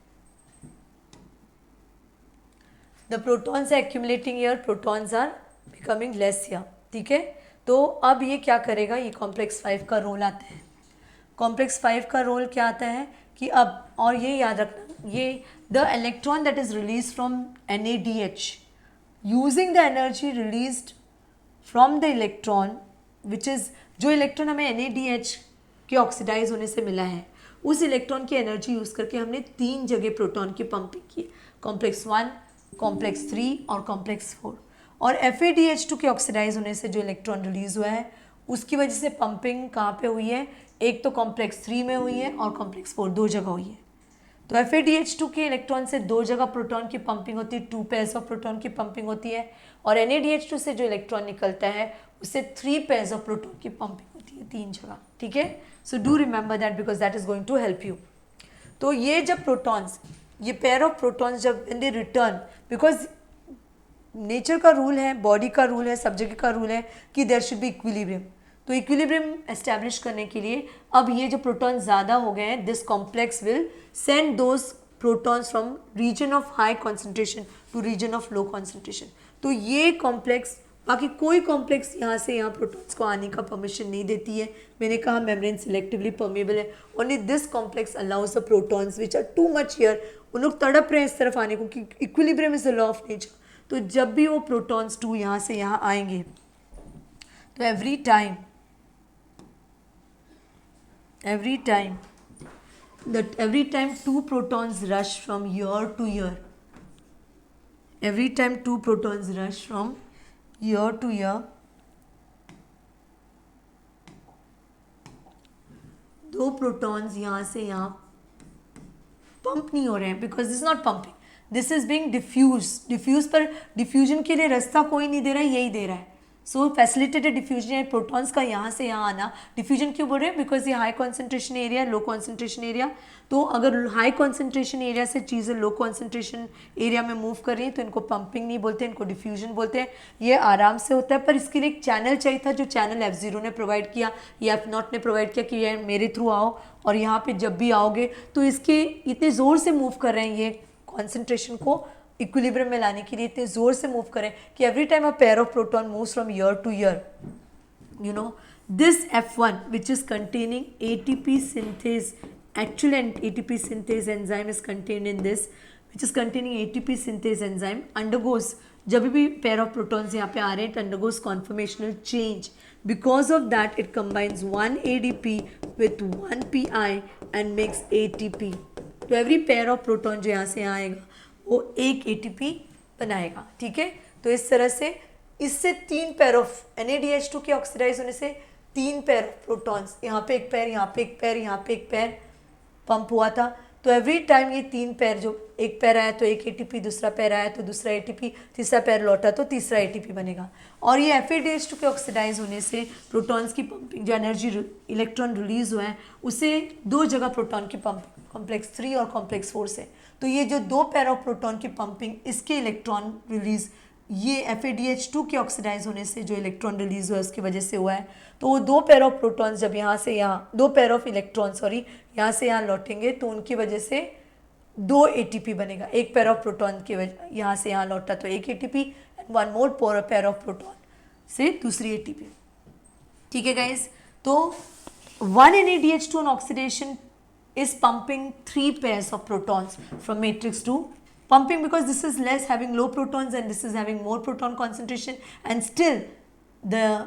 the protons are accumulating here, protons are becoming less here. ठीक है? तो अब ये क्या करेगा? ये कॉम्प्लेक्स 5 का रोल आता है। कॉम्प्लेक्स 5 का रोल क्या आता है कि अब, और ये याद रखना, ये the electron that is release from NADH using the energy released from the electron which is, जो इलेक्ट्रॉन हमें NADH के ऑक्सीडाइज होने से मिला है, उस इलेक्ट्रॉन की एनर्जी यूज़ करके हमने 3 जगह प्रोटॉन की पंपिंग की, कॉम्प्लेक्स 1, कॉम्प्लेक्स 3 और कॉम्प्लेक्स 4। और FADH2 के ऑक्सीडाइज होने से जो इलेक्ट्रॉन रिलीज हुआ है उसकी वजह से पंपिंग कहाँ पे हुई है? एक तो कॉम्प्लेक्स 3 में हुई है और कॉम्प्लेक्स 4, 2 जगह हुई है। तो FADH2 के इलेक्ट्रॉन से 2 जगह प्रोटॉन की पंपिंग होती है, 2 पेयर्स ऑफ प्रोटॉन की पंपिंग होती है। और NADH2 से जो इलेक्ट्रॉन निकलता है उससे 3 पेयर्स ऑफ प्रोटॉन की पंपिंग होती है, 3 जगह। ठीक है? So do remember that because that is going to help you. तो ये जब प्रोटॉन्स, ये पेयर ऑफ प्रोटॉन्स जब इन दे रिटर्न, बिकॉज नेचर का रूल है, बॉडी का रूल है, सब जगह का रूल है कि देयर शुड बी इक्विलिब्रियम। तो इक्विलिब्रियम एस्टैब्लिश करने के लिए अब ये जो प्रोटॉन ज़्यादा हो गए हैं, this complex will send those protons from region of high concentration to region of low concentration. तो ये कॉम्प्लेक्स बाकी कोई कॉम्प्लेक्स यहाँ से यहाँ प्रोटॉन्स को आने का परमिशन नहीं देती है। मैंने कहा मेम्ब्रेन सिलेक्टिवली परमेबल है, only this complex allows the protons which are too much here, उन लोग तड़प रहे हैं इस तरफ आने को कि equilibrium is the law of nature. तो जब भी वो प्रोटॉन्स टू यहाँ से यहाँ आएंगे तो every time two protons rush from here to here, every time two protons rush from here to here, दो प्रोटॉन्स यहाँ से यहाँ पंप नहीं हो रहे हैं, because this not pumping, this is being diffuse पर डिफ्यूजन के लिए रास्ता कोई नहीं दे रहा है, यही दे रहा है। सो फैसिलिटेटेड डिफ्यूजन है प्रोटॉन्स का यहाँ से यहाँ आना। डिफ्यूजन क्यों बोल रहे हैं? बिकॉज ये high concentration area, low concentration area. तो अगर हाई कॉन्सेंट्रेशन एरिया से चीज़ें लो कॉन्सेंट्रेशन एरिया में मूव कर रही हैं तो इनको पंपिंग नहीं बोलते, इनको डिफ्यूजन बोलते हैं। ये आराम से होता है, पर इसके लिए एक चैनल चाहिए था जो चैनल F0 ने प्रोवाइड किया या F0 ने प्रोवाइड किया कि ये मेरे थ्रू आओ और यहाँ पे जब भी आओगे तो इसके इतने ज़ोर से मूव कर रहे हैं, ये कॉन्सेंट्रेशन को इक्विलिब्रियम में लाने के लिए इतने ज़ोर से मूव करें कि every time a pair of proton moves from year two year, you know, this F1 which is containing ATP synthase, actual ATP synthase enzyme is contained in this, which is containing ATP synthase enzyme undergoes, जब भी pair of protons यहाँ पे आ रहे हैं, it undergoes conformational change. Because of that it combines one ADP with one PI and makes ATP. तो every pair of proton जो यहाँ से यहाँ आएगा वो एक ATP बनाएगा, ठीक है। तो इस तरह से इससे तीन पेयर ऑफ NADH2 के ऑक्सीडाइज होने से तीन पेयर ऑफ प्रोटॉन्स, यहाँ पे एक पेयर, यहाँ पे एक पेयर, यहाँ पे एक पेयर पंप हुआ था। तो एवरी टाइम ये तीन पेयर, जो एक पेयर आया तो एक ATP, दूसरा पेयर आया तो दूसरा ATP, तीसरा पेयर लौटा तो तीसरा ATP बनेगा। और ये FADH2 के ऑक्सीडाइज होने से प्रोटॉन्स की पंपिंग, जो एनर्जी इलेक्ट्रॉन रिलीज हुआ है उसे दो जगह प्रोटॉन की पंप कॉम्प्लेक्स 3 और कॉम्प्लेक्स 4 से। तो ये जो दो पेयर ऑफ प्रोटॉन की पंपिंग, इसके इलेक्ट्रॉन रिलीज ये FADH2 के ऑक्सीडाइज होने से जो इलेक्ट्रॉन रिलीज हुआ है उसकी वजह से हुआ है। तो वो दो पेयर ऑफ प्रोटॉन्स जब यहाँ से यहाँ, दो पेयर ऑफ इलेक्ट्रॉन सॉरी यहाँ से यहाँ लौटेंगे तो उनकी वजह से दो ATP बनेगा। एक पेयर ऑफ प्रोटॉन की वजह यहाँ से यहाँ लौटा तो एक ATP and one more pair of proton से दूसरी ATP, ठीक है गाइज। तो 1 NADH2 on oxidation is pumping 3 pairs of protons from matrix 2. Pumping because this is less, having low protons, and this is having more proton concentration, and still the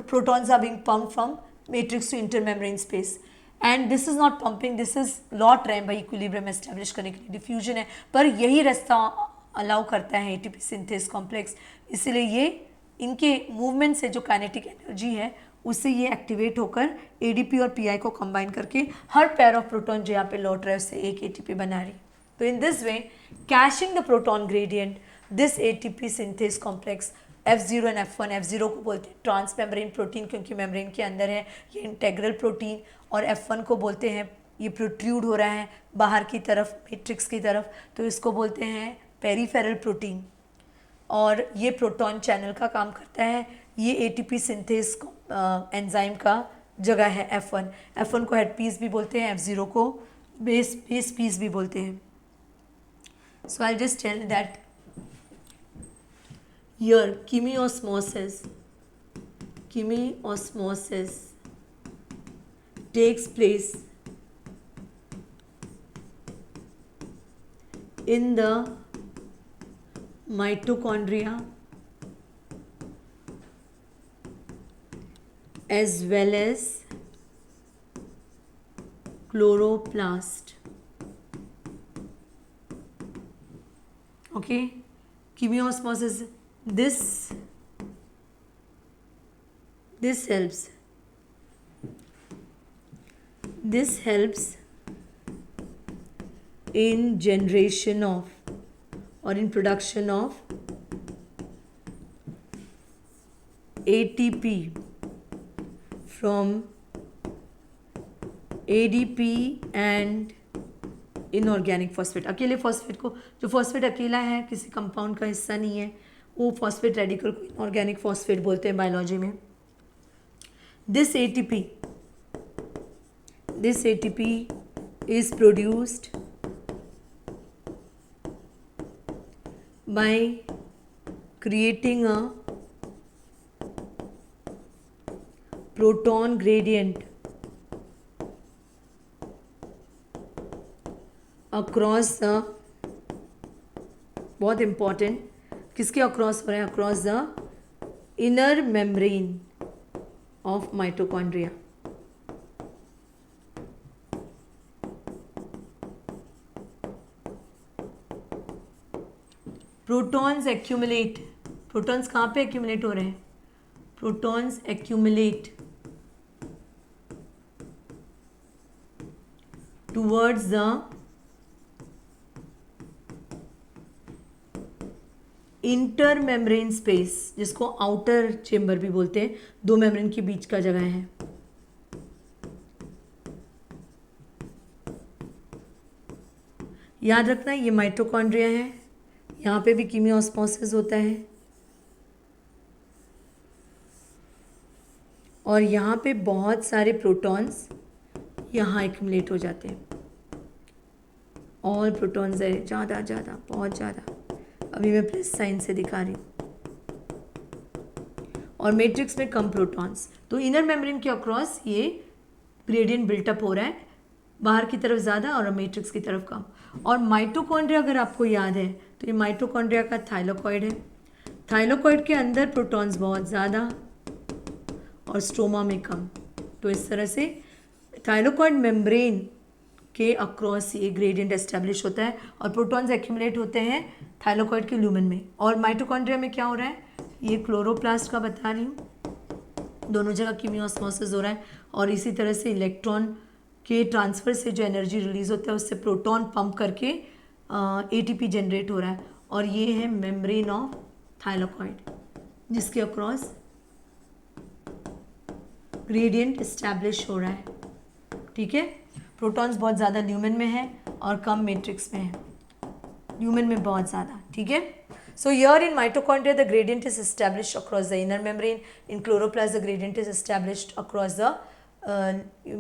protons are being pumped from matrix to intermembrane space. And this is not pumping, this is लौट रहे हैं भाई equilibrium establish करने के लिए, diffusion है, पर यही रास्ता अलाउ करता है ATP सिंथेस कॉम्प्लेक्स। इसलिए ये इनके मूवमेंट से जो काइनेटिक एनर्जी है उससे ये एक्टिवेट होकर ADP और PI को कंबाइन करके हर पेयर ऑफ प्रोटॉन जो यहाँ पे लौट रहा है उससे एक ATP बना रही। तो in this way caching the proton gradient, this ATP synthase complex F0 and F1, F0 को बोलते हैं ट्रांस मेम्ब्रेन प्रोटीन क्योंकि मेम्ब्रेन के अंदर है, ये इंटेग्रल प्रोटीन, और F1 को बोलते हैं ये प्रोट्रूड हो रहा है बाहर की तरफ मैट्रिक्स की तरफ, तो इसको बोलते हैं पेरीफेरल प्रोटीन, और ये प्रोटॉन चैनल का काम करता है। ये ATP सिंथेस एंजाइम का जगह है F1 को हेड पीस भी बोलते हैं, F0 को बेस पीस भी बोलते हैं। So I just tell that here chemiosmosis takes place in the mitochondria as well as chloroplast. Okay, chemiosmosis, this helps in generation of or in production of ATP from ADP and inorganic phosphate. अकेले phosphate को, जो phosphate अकेला है किसी compound का हिस्सा नहीं है, वो फॉस्फेट रेडिकल को इनऑर्गेनिक फॉस्फेट बोलते हैं बायोलॉजी में। This ATP is produced by creating a proton gradient across the, बहुत important, किसके अक्रॉस हो रहा है, across the inner membrane of mitochondria. Protons accumulate, protons कहाँ पे एक्यूमुलेट हो रहे हैं, protons accumulate towards the inter membrane space, जिसको आउटर चेम्बर भी बोलते हैं, दो मेम्ब्रेन के बीच का जगह है. याद रखना ये माइटोकॉन्ड्रिया है, यहाँ पे भी कीमियोस्मोसिस होता है और यहाँ पे बहुत सारे प्रोटॉन्स यहाँ एक्यूमुलेट हो जाते हैं. ऑल प्रोटॉन्स है, ज़्यादा ज़्यादा, बहुत ज़्यादा. अभी मैं प्लस साइन से दिखा रही हूँ. और मैट्रिक्स में कम प्रोटॉन्स. तो इनर मेम्ब्रेन के अक्रॉस ये ग्रेडियंट बिल्टअप हो रहा है, बाहर की तरफ ज़्यादा और मैट्रिक्स की तरफ कम. और माइटोकॉन्ड्रिया अगर आपको याद है तो ये माइटोकॉन्ड्रिया का थाइलोकॉइड है. थाइलोकॉइड के अंदर प्रोटॉन्स बहुत ज़्यादा और स्ट्रोमा में कम. तो इस तरह से थाइलोकॉइड मेम्ब्रेन के अक्रॉस ये ग्रेडियंट एस्टेब्लिश होता है और प्रोटॉन्स एक्यूमुलेट होते हैं थाइलोकॉइड के ल्यूमेन में. और माइटोकॉन्ड्रिया में क्या हो रहा है, ये क्लोरोप्लास्ट का बता रही हूँ, दोनों जगह कीमियोस्मोसिस हो रहा है. और इसी तरह से इलेक्ट्रॉन के ट्रांसफ़र से जो एनर्जी रिलीज होता है उससे प्रोटॉन पंप करके एटीपी जनरेट हो रहा है. और ये है मेम्ब्रेन ऑफ थाइलोकॉइड जिसके अक्रॉस ग्रेडियंट एस्टैब्लिश हो रहा है. ठीक है, प्रोटॉन्स बहुत ज़्यादा ल्यूमेन में है और कम मैट्रिक्स में है, ल्यूमेन में बहुत ज़्यादा. ठीक है. So here in mitochondria the gradient is established across the inner membrane. In chloroplast the gradient is established across the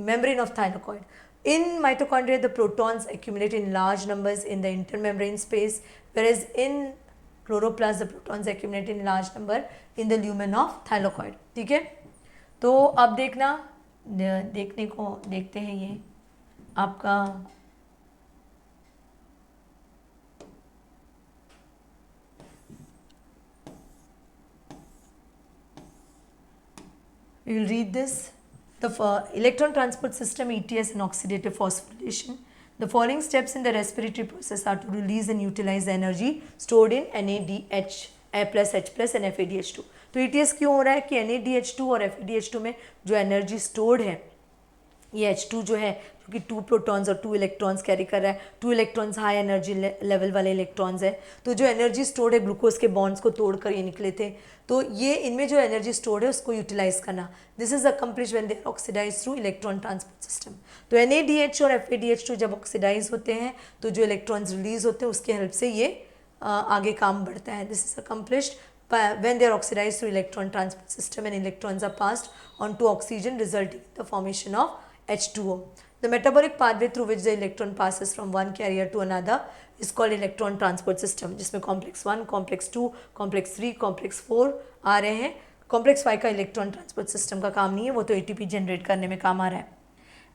membrane of thylakoid. In mitochondria the protons accumulate in large numbers in the intermembrane space, whereas in chloroplast the protons accumulate in large number in the lumen of thylakoid. ठीक है. तो अब देखना, देखने को देखते हैं ये आपका we will read this. The electron transport system ETS and oxidative phosphorylation. The following steps in the respiratory process are to release and utilize the energy stored in NADH plus H plus and FADH2. तो ETS क्यों हो रहा है कि NADH2 और FADH2 में जो energy stored है, ये H2 जो है जो कि 2 प्रोटॉन्स और 2 इलेक्ट्रॉन्स कैरी कर रहा है, 2 इलेक्ट्रॉन्स हाई एनर्जी लेवल वाले इलेक्ट्रॉन्स है. तो जो एनर्जी स्टोर्ड है ग्लूकोज के बॉन्ड्स को तोड़कर ये निकले थे, तो ये इनमें जो एनर्जी स्टोर्ड है उसको यूटिलाइज करना. This is accomplish when they are oxidise through electron transport system. तो NADH और FADH2 जब ऑक्सीडाइज होते हैं तो जो इलेक्ट्रॉन्स रिलीज होते हैं उसके हेल्प से ये आगे काम बढ़ता है. This is accomplished when they are oxidized through electron transport system and electrons are passed on to oxygen resulting in the formation of H2O. The metabolic pathway through which the electron passes from one carrier to another is called electron transport system, जिसमें complex 1, complex 2, complex 3, complex 4 आ रहे हैं. complex 5 का electron transport system का काम नहीं है, वो तो ATP जनरेट करने में काम आ रहा है.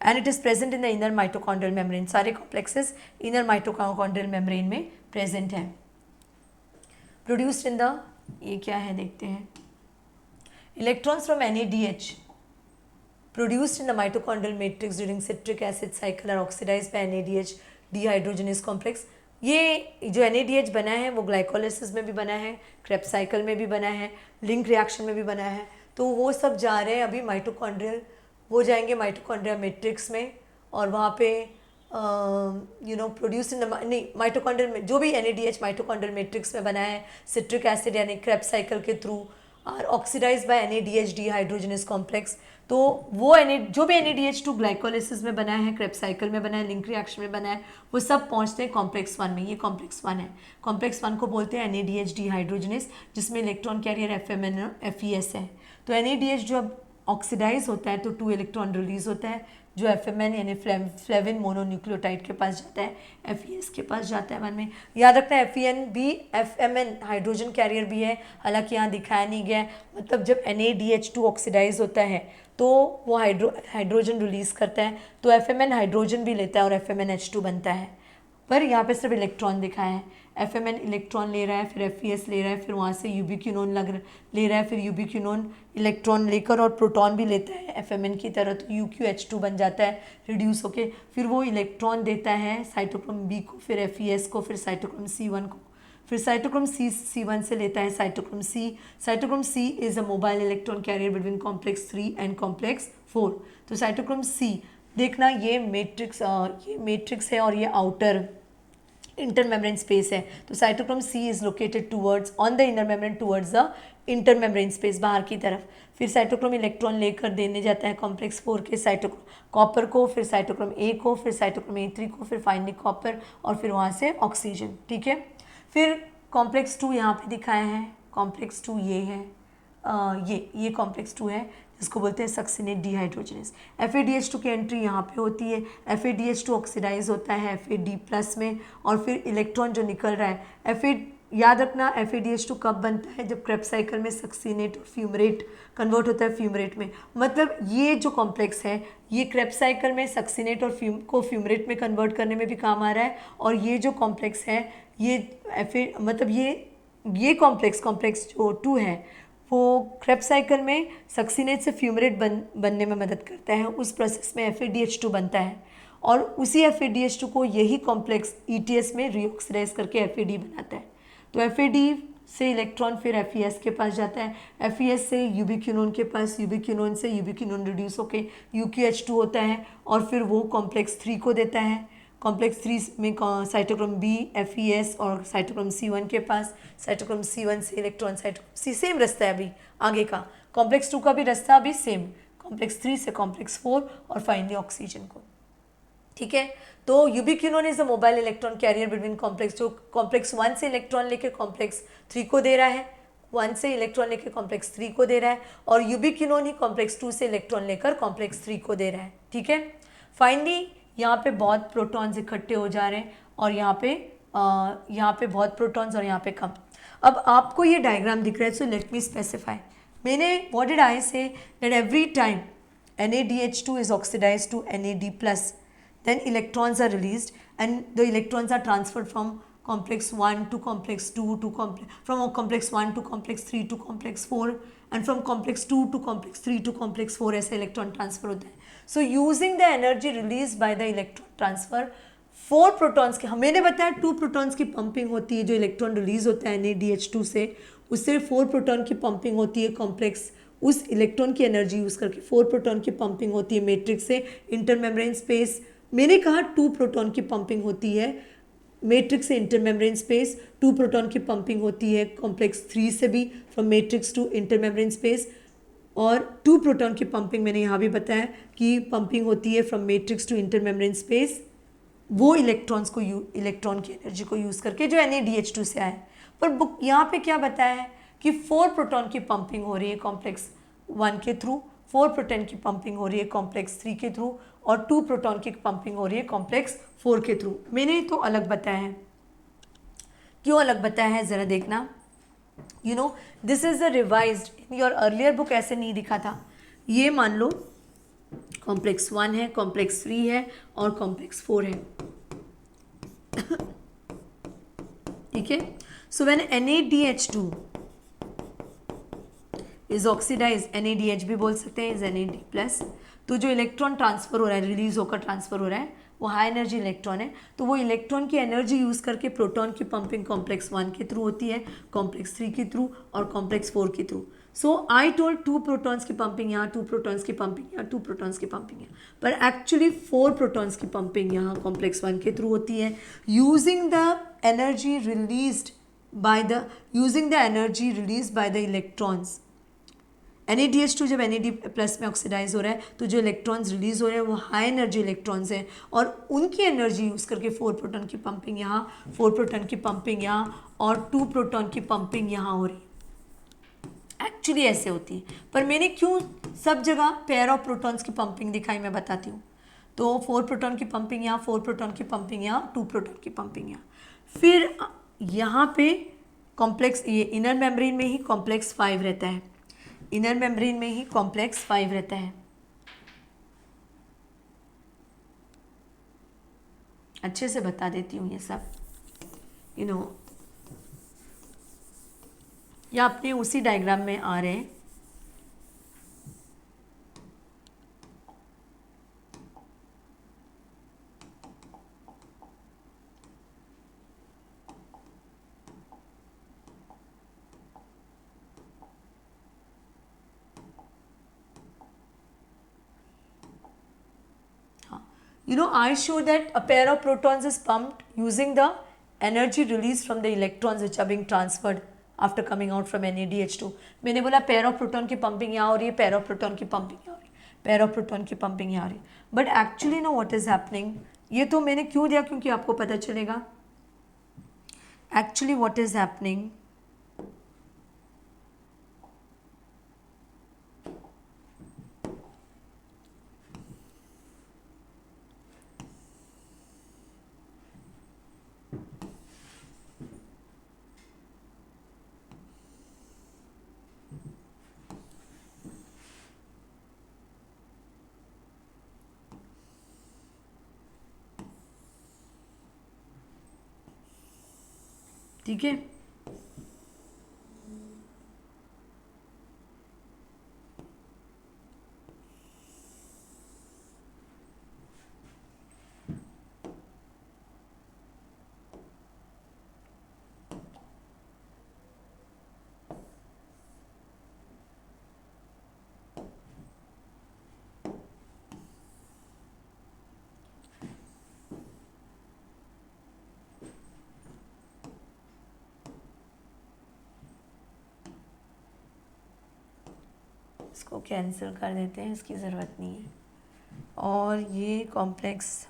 And it is present in the inner mitochondrial membrane. सारे complexes inner mitochondrial membrane में present हैं. Produced in the, ये क्या है देखते हैं, electrons from NADH produced in the mitochondrial matrix during citric acid cycle are oxidized by NADH dehydrogenase complex. ये जो NADH बना है वो ग्लाइकोलाइसिस में भी बना है, क्रेब्स साइकिल में भी बना है, लिंक रिएक्शन में भी बना है. तो वो सब जा रहे हैं अभी माइटोकॉन्ड्रियल, वो जाएंगे माइटोकॉन्ड्रिया मैट्रिक्स में और वहाँ पे प्रोड्यूस इन द, नहीं, माइटोकॉन्ड्रियल में जो भी NADH माइटोकॉन्ड्रियल मैट्रिक्स में बना है सिट्रिक एसिड यानी क्रेब्स साइकिल के through are oxidise by NADH dehydrogenase complex. तो वो जो भी NADH2 ग्लाइकोलाइसिस में बना है, क्रेब्स साइकिल में बना है, लिंक रिएक्शन में बना है, वो सब पहुंचते हैं कॉम्प्लेक्स 1 में. ये कॉम्प्लेक्स 1 है. कॉम्प्लेक्स 1 को बोलते हैं NADH डीहाइड्रोजनेस, जिसमें इलेक्ट्रॉन कैरियर FMN और FES है. तो NADH जब ऑक्सीडाइज होता है तो 2 इलेक्ट्रॉन रिलीज होता है, जो FMN यानी फ्लेविन मोनोन्यूक्लियोटाइड के पास जाता है, FES के पास जाता है। मन में याद रखना है FEN भी FMN हाइड्रोजन कैरियर भी है, हालांकि यहाँ दिखाया नहीं गया है। मतलब जब NADH2 ऑक्सीडाइज होता है तो वो हाइड्रोजन रिलीज करता है, तो FMN हाइड्रोजन भी लेता है और FMNH2 बनता है, पर यहाँ पे सिर्फ इलेक्ट्रॉन दिखाया है। FMN इलेक्ट्रॉन ले रहा है, फिर FES ले रहा है, फिर वहाँ से यूबिक्विनोन ले रहा है, फिर यूबिक्विनोन इलेक्ट्रॉन लेकर और प्रोटॉन भी लेता है FMN की तरह, तो UQH2 बन जाता है रिड्यूस होके। फिर वो इलेक्ट्रॉन देता है साइटोक्रोम B को, फिर FES को, फिर साइटोक्रोम C1 को, फिर साइटोक्रोम C1 से लेता है cytochrome C। Cytochrome C is a mobile electron carrier between complex 3 and complex 4। तो साइटोक्रोम C देखना, ये मैट्रिक्स है और ये आउटर इंटर मेम्ब्रेन स्पेस है। तो cytochrome C is located towards on the inner membrane towards the inter membrane space, बाहर की तरफ। फिर साइटोक्रोम इलेक्ट्रॉन लेकर देने जाता है कॉम्प्लेक्स 4 के साइटोक्रोम कॉपर को, फिर साइटोक्रोम A को, फिर साइटोक्रोम A3 को, फिर फाइनली कॉपर और फिर वहाँ से ऑक्सीजन। ठीक है, फिर कॉम्प्लेक्स 2 यहाँ पे दिखाया है, कॉम्प्लेक्स 2 ये है, ये कॉम्प्लेक्स 2 है जिसको बोलते हैं सक्सिनेट डिहाइड्रोजनेस। FADH2 की एंट्री यहाँ पे होती है, FADH2 ऑक्सीडाइज होता है FAD+ में, और फिर इलेक्ट्रॉन जो निकल रहा है याद रखना FADH2 कब बनता है, जब क्रेब्स साइकिल में सक्सिनेट और फ्यूमरेट कन्वर्ट होता है फ्यूमरेट में। मतलब ये जो कॉम्प्लेक्स है ये क्रेब्स साइकिल में सक्सिनेट और फ्यूमरेट में कन्वर्ट करने में भी काम आ रहा है, और ये जो कॉम्प्लेक्स है ये कॉम्प्लेक्स जो 2 है वो क्रेब्स साइकिल में सक्सिनेट से फ्यूमरेट बनने में मदद करता है, उस प्रोसेस में FADH2 बनता है, और उसी FADH2 को यही कॉम्प्लेक्स ETS में रिऑक्सीडाइज करके FAD बनाता है। तो FAD से इलेक्ट्रॉन फिर FES के पास जाता है, FES से यूबिक्विनोन के पास, यूबिक्विनोन से यूबिक्विनोन रिड्यूस होके UQH2 होता है, और फिर वो कॉम्प्लेक्स 3 को देता है। कॉम्प्लेक्स 3 में साइटोक्रोम B, FES और साइटोक्रोम C1 के पास, साइटोक्रोम C1 से इलेक्ट्रॉन साइटोक्रोम C, सेम रास्ता है अभी आगे का, कॉम्प्लेक्स 2 का भी रास्ता अभी सेम, कॉम्प्लेक्स 3 से कॉम्प्लेक्स 4 और फाइनली ऑक्सीजन को। ठीक है, तो यूबिक्विनोन is the mobile electron carrier between complex, जो कॉम्प्लेक्स 1 से इलेक्ट्रॉन लेके कॉम्प्लेक्स 3 को दे रहा है, 1 से इलेक्ट्रॉन लेकर कॉम्प्लेक्स 3 को दे रहा है, और यूबिक्विनोन ही कॉम्प्लेक्स 2 से इलेक्ट्रॉन लेकर कॉम्प्लेक्स 3 को दे रहा है। ठीक है, फाइनली यहाँ पे बहुत प्रोटॉन्स इकट्ठे हो जा रहे हैं, और यहाँ पे बहुत प्रोटॉन्स और यहाँ पे कम। अब आपको ये डायग्राम दिख रहा है, सो लेट मी स्पेसिफाई। मैंने व्हाट डिड आई से, that every time NADH2 is oxidized to NAD+, then electrons are released and the electrons are transferred from complex 1 to complex 2 to from complex 1 to complex 3 to complex 4 and from complex 2 to complex 3 to complex 4 ऐसे electron transfer होता है। So using the energy release by the electron transfer, 4 protons की, मैंने बताया 2 protons की pumping होती है, जो इलेक्ट्रॉन रिलीज होता है NADH2 से, उससे 4 प्रोटॉन की पंपिंग होती है कॉम्प्लेक्स, उस इलेक्ट्रॉन की एनर्जी यूज करके 4 प्रोटॉन की पंपिंग होती है मैट्रिक्स से इंटरमेम्ब्रेन स्पेस। मैंने कहा 2 प्रोटॉन की पंपिंग होती है मैट्रिक्स से इंटरमेम्ब्रेन स्पेस, 2 प्रोटॉन की पंपिंग होती है कॉम्प्लेक्स 3 से भी from matrix to intermembrane space, और 2 प्रोटॉन की पंपिंग मैंने यहाँ भी बताया कि पंपिंग होती है from matrix to intermembrane space, वो इलेक्ट्रॉन्स को इलेक्ट्रॉन की एनर्जी को यूज़ करके जो NADH2 से आए। पर बुक यहाँ पे क्या बताया है कि 4 प्रोटॉन की पंपिंग हो रही है कॉम्प्लेक्स 1 के थ्रू, 4 प्रोटॉन की पंपिंग हो रही है कॉम्प्लेक्स 3 के थ्रू, और 2 प्रोटॉन की पंपिंग हो रही है कॉम्प्लेक्स 4 के थ्रू। मैंने तो अलग बताया है, क्यों अलग बताया है ज़रा देखना। You know this is the revised, in your earlier book ऐसे नहीं दिखा था। ये मान लो कॉम्प्लेक्स 1 है, कॉम्प्लेक्स 3 है और कॉम्प्लेक्स 4 है। ठीक है, so when NADH2 is oxidise, NADH भी बोल सकते हैं, इज NAD+, तो जो इलेक्ट्रॉन ट्रांसफर हो रहा है, रिलीज होकर ट्रांसफर हो रहा है, वो हाई एनर्जी इलेक्ट्रॉन है, तो वो इलेक्ट्रॉन की एनर्जी यूज़ करके प्रोटॉन की पंपिंग कॉम्प्लेक्स 1 के थ्रू होती है, कॉम्प्लेक्स 3 के थ्रू और कॉम्प्लेक्स 4 के through. So I told 2 protons की पंपिंग यहाँ, 2 प्रोटॉन्स की पंपिंग यहाँ, 2 प्रोटॉन्स की पंपिंग यहाँ, पर एक्चुअली 4 प्रोटॉन्स की पंपिंग यहाँ कॉम्प्लेक्स 1 के थ्रू होती है, using the energy released by the electrons. NADH2 जब NAD+ में ऑक्सीडाइज हो रहा है, तो जो इलेक्ट्रॉन्स रिलीज हो रहे हैं वो हाई एनर्जी इलेक्ट्रॉन्स हैं, और उनकी एनर्जी यूज़ करके 4 प्रोटॉन की पंपिंग यहाँ, 4 प्रोटॉन की पंपिंग यहाँ और 2 प्रोटॉन की पंपिंग यहाँ हो रही है। एक्चुअली ऐसे होती है, पर मैंने क्यों सब जगह पेयर ऑफ प्रोटॉन्स की पंपिंग दिखाई, मैं बताती हूँ। तो 4 प्रोटॉन की पंपिंग यहाँ, 4 प्रोटॉन की पंपिंग यहाँ, 2 प्रोटॉन की पंपिंग यहाँ। फिर यहाँ पे कॉम्प्लेक्स, ये इनर मेम्ब्रेन में ही कॉम्प्लेक्स 5 रहता है, इनर मेम्ब्रेन में ही कॉम्प्लेक्स 5 रहता है। अच्छे से बता देती हूँ ये सब, या अपने उसी डायग्राम में आ रहे हैं। I show that a pair of protons is pumped using the energy released from the electrons which are being transferred after coming out from NADH2. मैंने बोला pair of proton की pumping यहाँ हो रही है, pair of proton की pumping यहाँ हो रही है, pair of proton की pumping यहाँ हो रही है। But actually what is happening, ये तो मैंने क्यों दिया, क्योंकि आपको पता चलेगा। Actually what is happening, ठीक है। इसको कैंसिल कर देते हैं, इसकी ज़रूरत नहीं है। और ये कॉम्प्लेक्स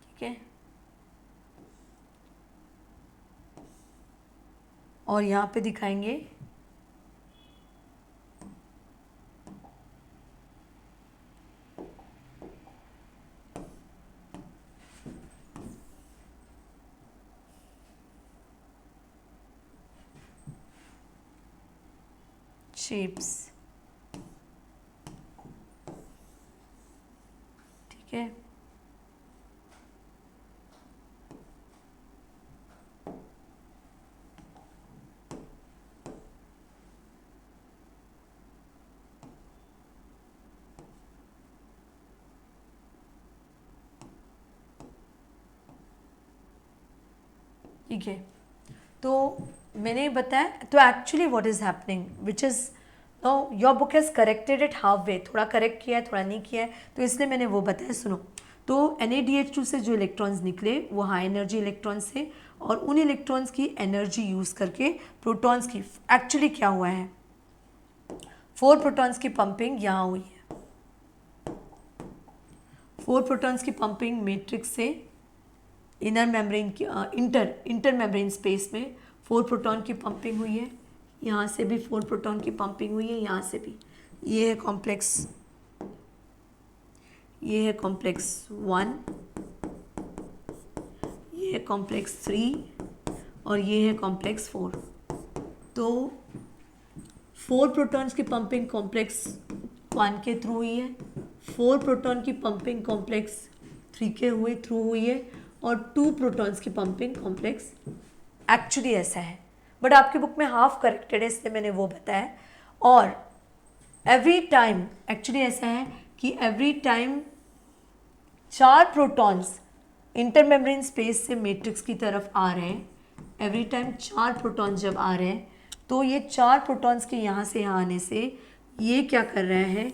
ठीक है, और यहाँ पे दिखाएंगे शेप्स, ठीक है। ठीक है, तो मैंने बताया, तो actually what is happening which is know your book has corrected it half way, थोड़ा करेक्ट किया है, थोड़ा नहीं किया है, तो इसलिए मैंने वो बताया। सुनो, तो NADH2 से जो इलेक्ट्रॉन्स निकले वो हाई एनर्जी इलेक्ट्रॉन्स से, और उन इलेक्ट्रॉन्स की एनर्जी यूज़ करके प्रोटॉन्स की एक्चुअली क्या हुआ है, 4 प्रोटॉन्स की पंपिंग यहाँ हुई है। 4 प्रोटॉन्स की पंपिंग मैट्रिक्स से इनर मेम्ब्रेन की इंटर मेम्ब्रेन स्पेस में 4 प्रोटॉन की पंपिंग हुई है, यहाँ से भी 4 प्रोटॉन की पंपिंग हुई है, यहाँ से भी। ये है कॉम्प्लेक्स, ये है कॉम्प्लेक्स 1, ये है कॉम्प्लेक्स 3 और ये है कॉम्प्लेक्स 4। तो 4 प्रोटॉन्स की पंपिंग कॉम्प्लेक्स 1 के थ्रू हुई है, 4 प्रोटॉन की पंपिंग कॉम्प्लेक्स 3 के थ्रू हुई है, और 2 प्रोटॉन्स की पंपिंग कॉम्प्लेक्स। एक्चुअली ऐसा है, बट आपकी बुक में हाफ करेक्टेड है इसलिए मैंने वो बताया। और एवरी टाइम एक्चुअली ऐसा है कि every time 4 protons intermembrane space से मैट्रिक्स की तरफ आ रहे हैं, एवरी टाइम 4 प्रोटॉन्स जब आ रहे हैं, तो ये 4 प्रोटॉन्स के यहाँ से यहाँ आने से ये क्या कर रहा है,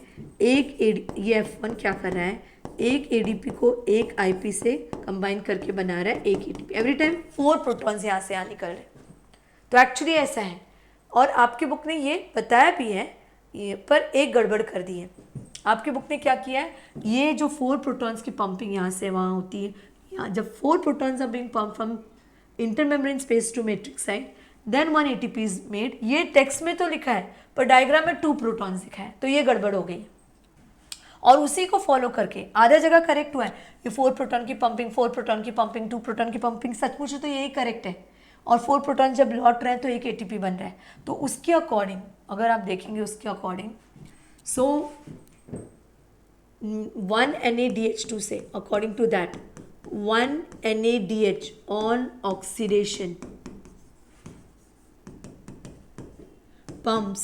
ये F1 क्या कर रहा है, एक ADP को एक IP से कंबाइन करके बना रहा है एक ATP। एवरी टाइम 4 प्रोटॉन्स यहाँ से यहाँ निकल रहे हैं, तो एक्चुअली ऐसा है। और आपकी बुक ने ये बताया भी है, ये पर एक गड़बड़ कर दी है। आपके बुक ने क्या किया है, ये जो 4 प्रोटॉन्स की पंपिंग यहाँ से वहाँ होती है, यहाँ जब 4 protons are being pump from intermembrane space to matrix side then 1 ATP is made, ये टेक्स्ट में तो लिखा है पर डायग्राम में 2 प्रोटॉन्स लिखा है, तो ये गड़बड़ हो गई। और उसी को फॉलो करके आधा जगह करेक्ट हुआ है, ये 4 प्रोटॉन की पंपिंग, 4 प्रोटॉन की पंपिंग, 2 प्रोटॉन की पंपिंग, सच पूछो तो यही करेक्ट है। और 4 प्रोटॉन जब लौट रहे हैं तो एक ATP बन रहा है, तो उसके अकॉर्डिंग अगर आप देखेंगे उसके अकॉर्डिंग, सो 1 NADH2 से according to that 1 NADH on oxidation pumps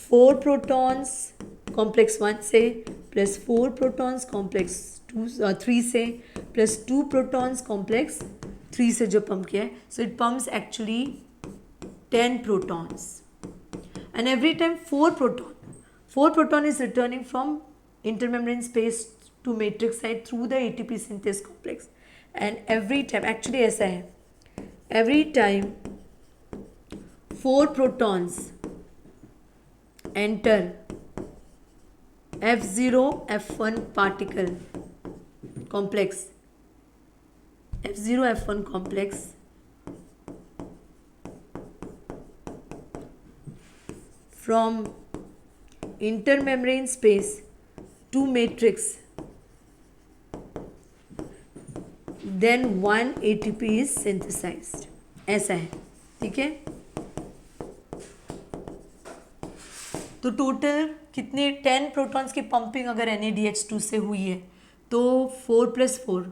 4 protons complex 1 से प्लस 4 प्रोटॉन्स कॉम्प्लेक्स 3 से प्लस 2 प्रोटॉन्स कॉम्प्लेक्स 3 से जो पंप किया है, so it pumps actually 10 protons and every time 4 proton is returning from intermembrane space to matrix side through the ATP synthase complex, and every time actually ऐसा है, every time 4 protons enter F0 F1 particle complex, F0 F1 complex from intermembrane space to matrix, then 1 ATP is synthesized, ऐसा है, ठीक है। तो total कितने 10 protons की pumping अगर NADH2 से हुई है तो 4 + 4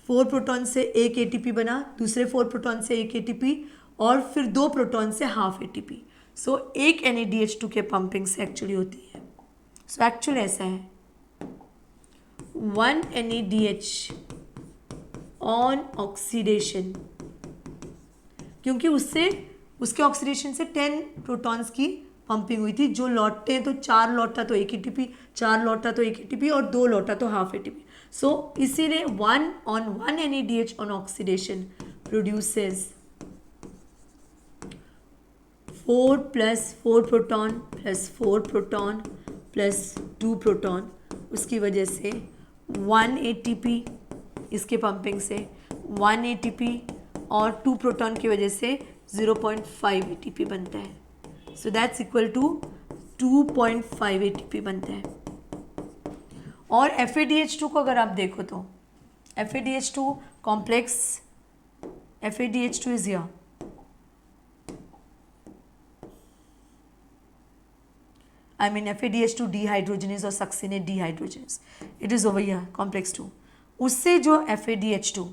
4 प्रोटॉन से एक ATP बना, दूसरे 4 प्रोटॉन से एक ATP और फिर 2 प्रोटॉन से हाफ ATP, सो एक NADH2 के पंपिंग से एक्चुअली होती है। सो एक्चुअली ऐसा है 1 NADH ऑन ऑक्सीडेशन, क्योंकि उसके ऑक्सीडेशन से 10 प्रोटॉन्स की पंपिंग हुई थी, जो लौटते हैं तो 4 लौटा तो एक ATP, 4 लौटा तो एक ATP और 2 लौटा तो हाफ ATP। सो इसीलिए 1 NADH on oxidation produces 4 + 4 proton plus 4 proton plus 2 proton, उसकी वजह से 1 ATP इसके पंपिंग से 1 ATP और 2 प्रोटॉन की वजह से 0.5 ATP बनता है, so that's equal to 2.5 ATP बनता है। और FADH2 को अगर आप देखो तो FADH2 complex, FADH2 is here, I mean FADH2 dehydrogenase और succinate dehydrogenase, it is over here complex 2, उससे जो FADH2,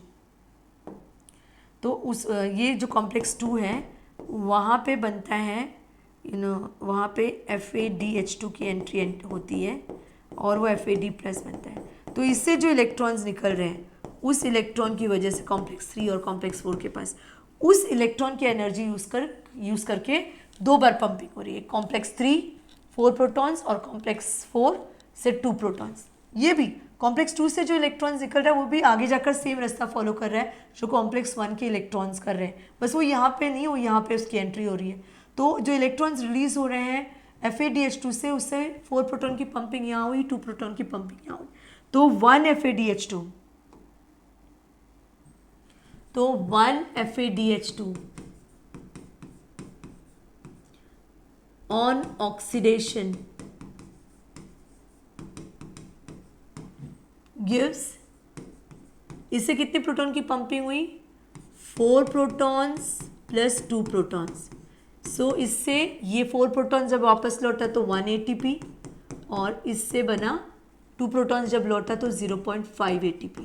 तो उस ये जो कॉम्प्लेक्स 2 है वहाँ पे बनता है, वहाँ पे FADH2 की एंट्री होती है और वो FAD+ बनता है, तो इससे जो इलेक्ट्रॉन्स निकल रहे हैं उस इलेक्ट्रॉन की वजह से कॉम्प्लेक्स 3 और कॉम्प्लेक्स 4 के पास उस इलेक्ट्रॉन की एनर्जी यूज़ करके 2 बार पंपिंग हो रही है, कॉम्प्लेक्स 3 4 प्रोटॉन्स और कॉम्प्लेक्स 4 से 2 प्रोटॉन्स। ये भी कॉम्प्लेक्स 2 से जो इलेक्ट्रॉन्स निकल रहा है वो भी आगे जाकर सेम रास्ता फॉलो कर रहा है जो कॉम्प्लेक्स 1 के इलेक्ट्रॉन्स कर रहे हैं, बस वो यहाँ पे नहीं, वो यहाँ पे उसकी एंट्री हो रही है। तो जो इलेक्ट्रॉन्स रिलीज हो रहे हैं FADH2 से, उससे 4 प्रोटॉन की पंपिंग यहाँ हुई, 2 प्रोटॉन की पंपिंग यहाँ हुई, तो 1 FADH2, तो 1 FADH2 ऑन ऑक्सीडेशन गिव्स, इससे कितने प्रोटॉन की पंपिंग हुई 4 प्रोटॉन्स प्लस 2 प्रोटॉन्स, सो इससे ये 4 प्रोटॉन जब वापस लौटा तो 1 ATP और इससे बना 2 प्रोटॉन्स जब लौटा तो 0.5 ATP,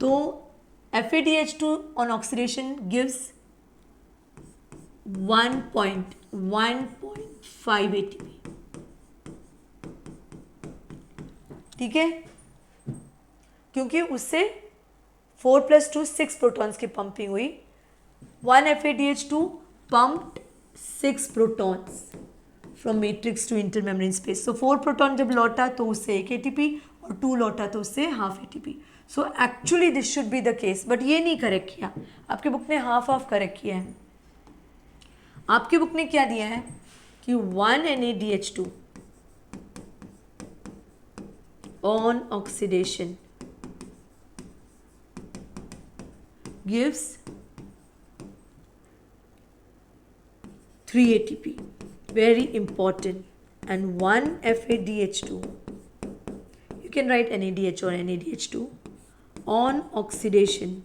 तो FADH2 on oxidation gives 1.5 ATP, ठीक है, क्योंकि उससे 4 + 2 6 प्रोटॉन्स की पंपिंग हुई, 1 FADH2 pumped 6 protons from matrix to intermembrane space, so 4 proton जब लौटा तो उससे एक ATP और 2 लौटा तो उससे half ATP, so actually this should be the case, but ये नहीं करेक्ट किया, आपके बुक ने हाफ करेक्ट किया है, आपकी बुक ने क्या दिया है कि 1 NaDH2 on oxidation gives 3 ATP, very important, and 1 FADH2, you can write NaDH or NaDH2, on oxidation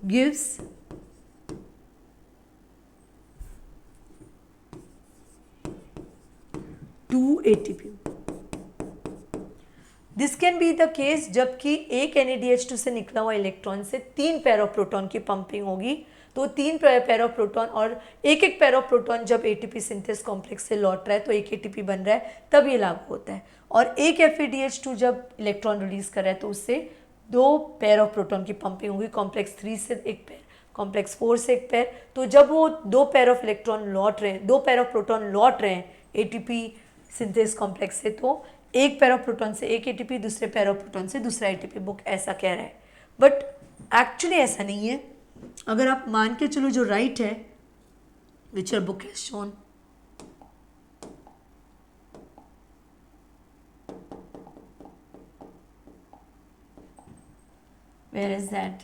gives 2 ATP. This can be the case जबकि एक NaDH2 से निकला हुआ इलेक्ट्रॉन से 3 पेयर ऑफ प्रोटॉन की पंपिंग होगी, तो 3 पेयर ऑफ प्रोटॉन और एक पेयर ऑफ प्रोटॉन जब ATP सिंथेस कॉम्प्लेक्स से लौट रहा है तो एक ATP बन रहा है, तब ये लागू होता है। और एक FADH2 जब इलेक्ट्रॉन रिलीज कर रहा है तो उससे 2 पेयर ऑफ प्रोटॉन की पंपिंग होगी, कॉम्प्लेक्स 3 से एक पेयर, कॉम्प्लेक्स 4 से एक पेयर। तो जब वो 2 पेयर ऑफ इलेक्ट्रॉन लौट रहे हैं, 2 पेयर ऑफ प्रोटॉन लौट रहे हैं ATP सिंथेस कॉम्प्लेक्स से, तो एक पेयर ऑफ प्रोटॉन से एक ATP, दूसरे पेयर ऑफ प्रोटॉन से दूसरा ATP, बुक ऐसा कह रहा है। बट एक्चुअली ऐसा नहीं है। अगर आप मान के चलो जो राइट है, which your book has shown, where is that?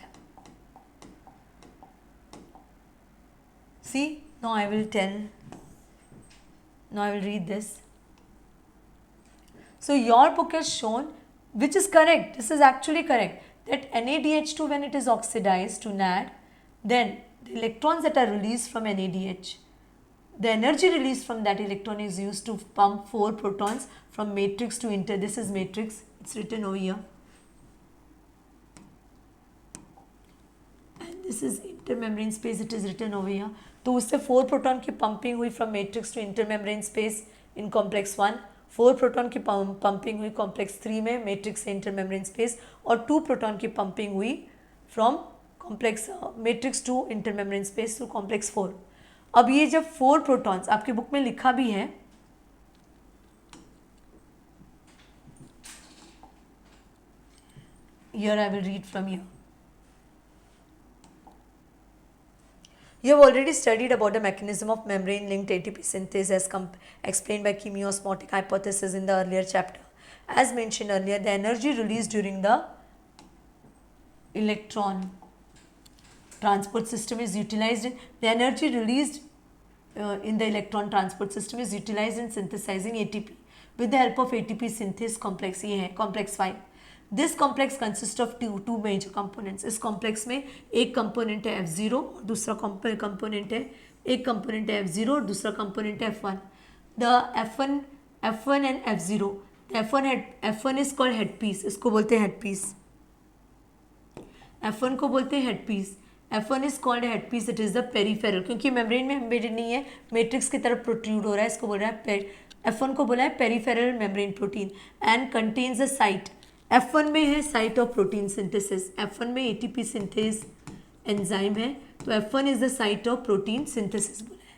See, now I will tell, now I will read this. So your book has shown, which is correct, this is actually correct, that NaDH2 when it is oxidized to NAD, then the electrons that are released from NaDH, the energy released from that electron is used to pump 4 protons from matrix to inter, this is matrix, it's written over here, and this is intermembrane space, it is written over here. तो उससे 4 proton की pumping हुई from matrix to intermembrane space in complex 1, 4 proton की pumping हुई complex 3 में matrix से intermembrane space, और 2 proton की पंपिंग हुई from complex matrix to intermembrane space to complex 4. अब ये जब 4 प्रोटॉन्स, आपकी बुक में लिखा भी है, here I will read from here. You have already studied about the mechanism of membrane-linked ATP synthase as explained by chemiosmotic hypothesis in the earlier chapter. As mentioned earlier, the energy released during the electron transport system is utilized in, the energy released in the electron transport system is utilized in synthesizing ATP with the help of ATP synthase complex. ये है complex 5. This complex consist of two major components. इस complex में एक component है F0 और दूसरा component है, एक कंपोनेंट है F0 और दूसरा कंपोनेंट है F1. The F1 and F0, F1 is called head piece, इसको बोलते हैं हेड पीस. F1 को बोलते हैं head piece. F1 is called head piece, it is the peripheral, क्योंकि मेम्ब्रेन में एम्बेडेड नहीं है, मैट्रिक्स की तरफ प्रोट्रूड हो रहा है, इसको बोल रहा है F1 को बोला है peripheral membrane protein and contains a site. F1 में है site of protein synthesis, F1 में ATP सिंथेस एंजाइम है, तो F1 is the site of protein synthesis बोला है.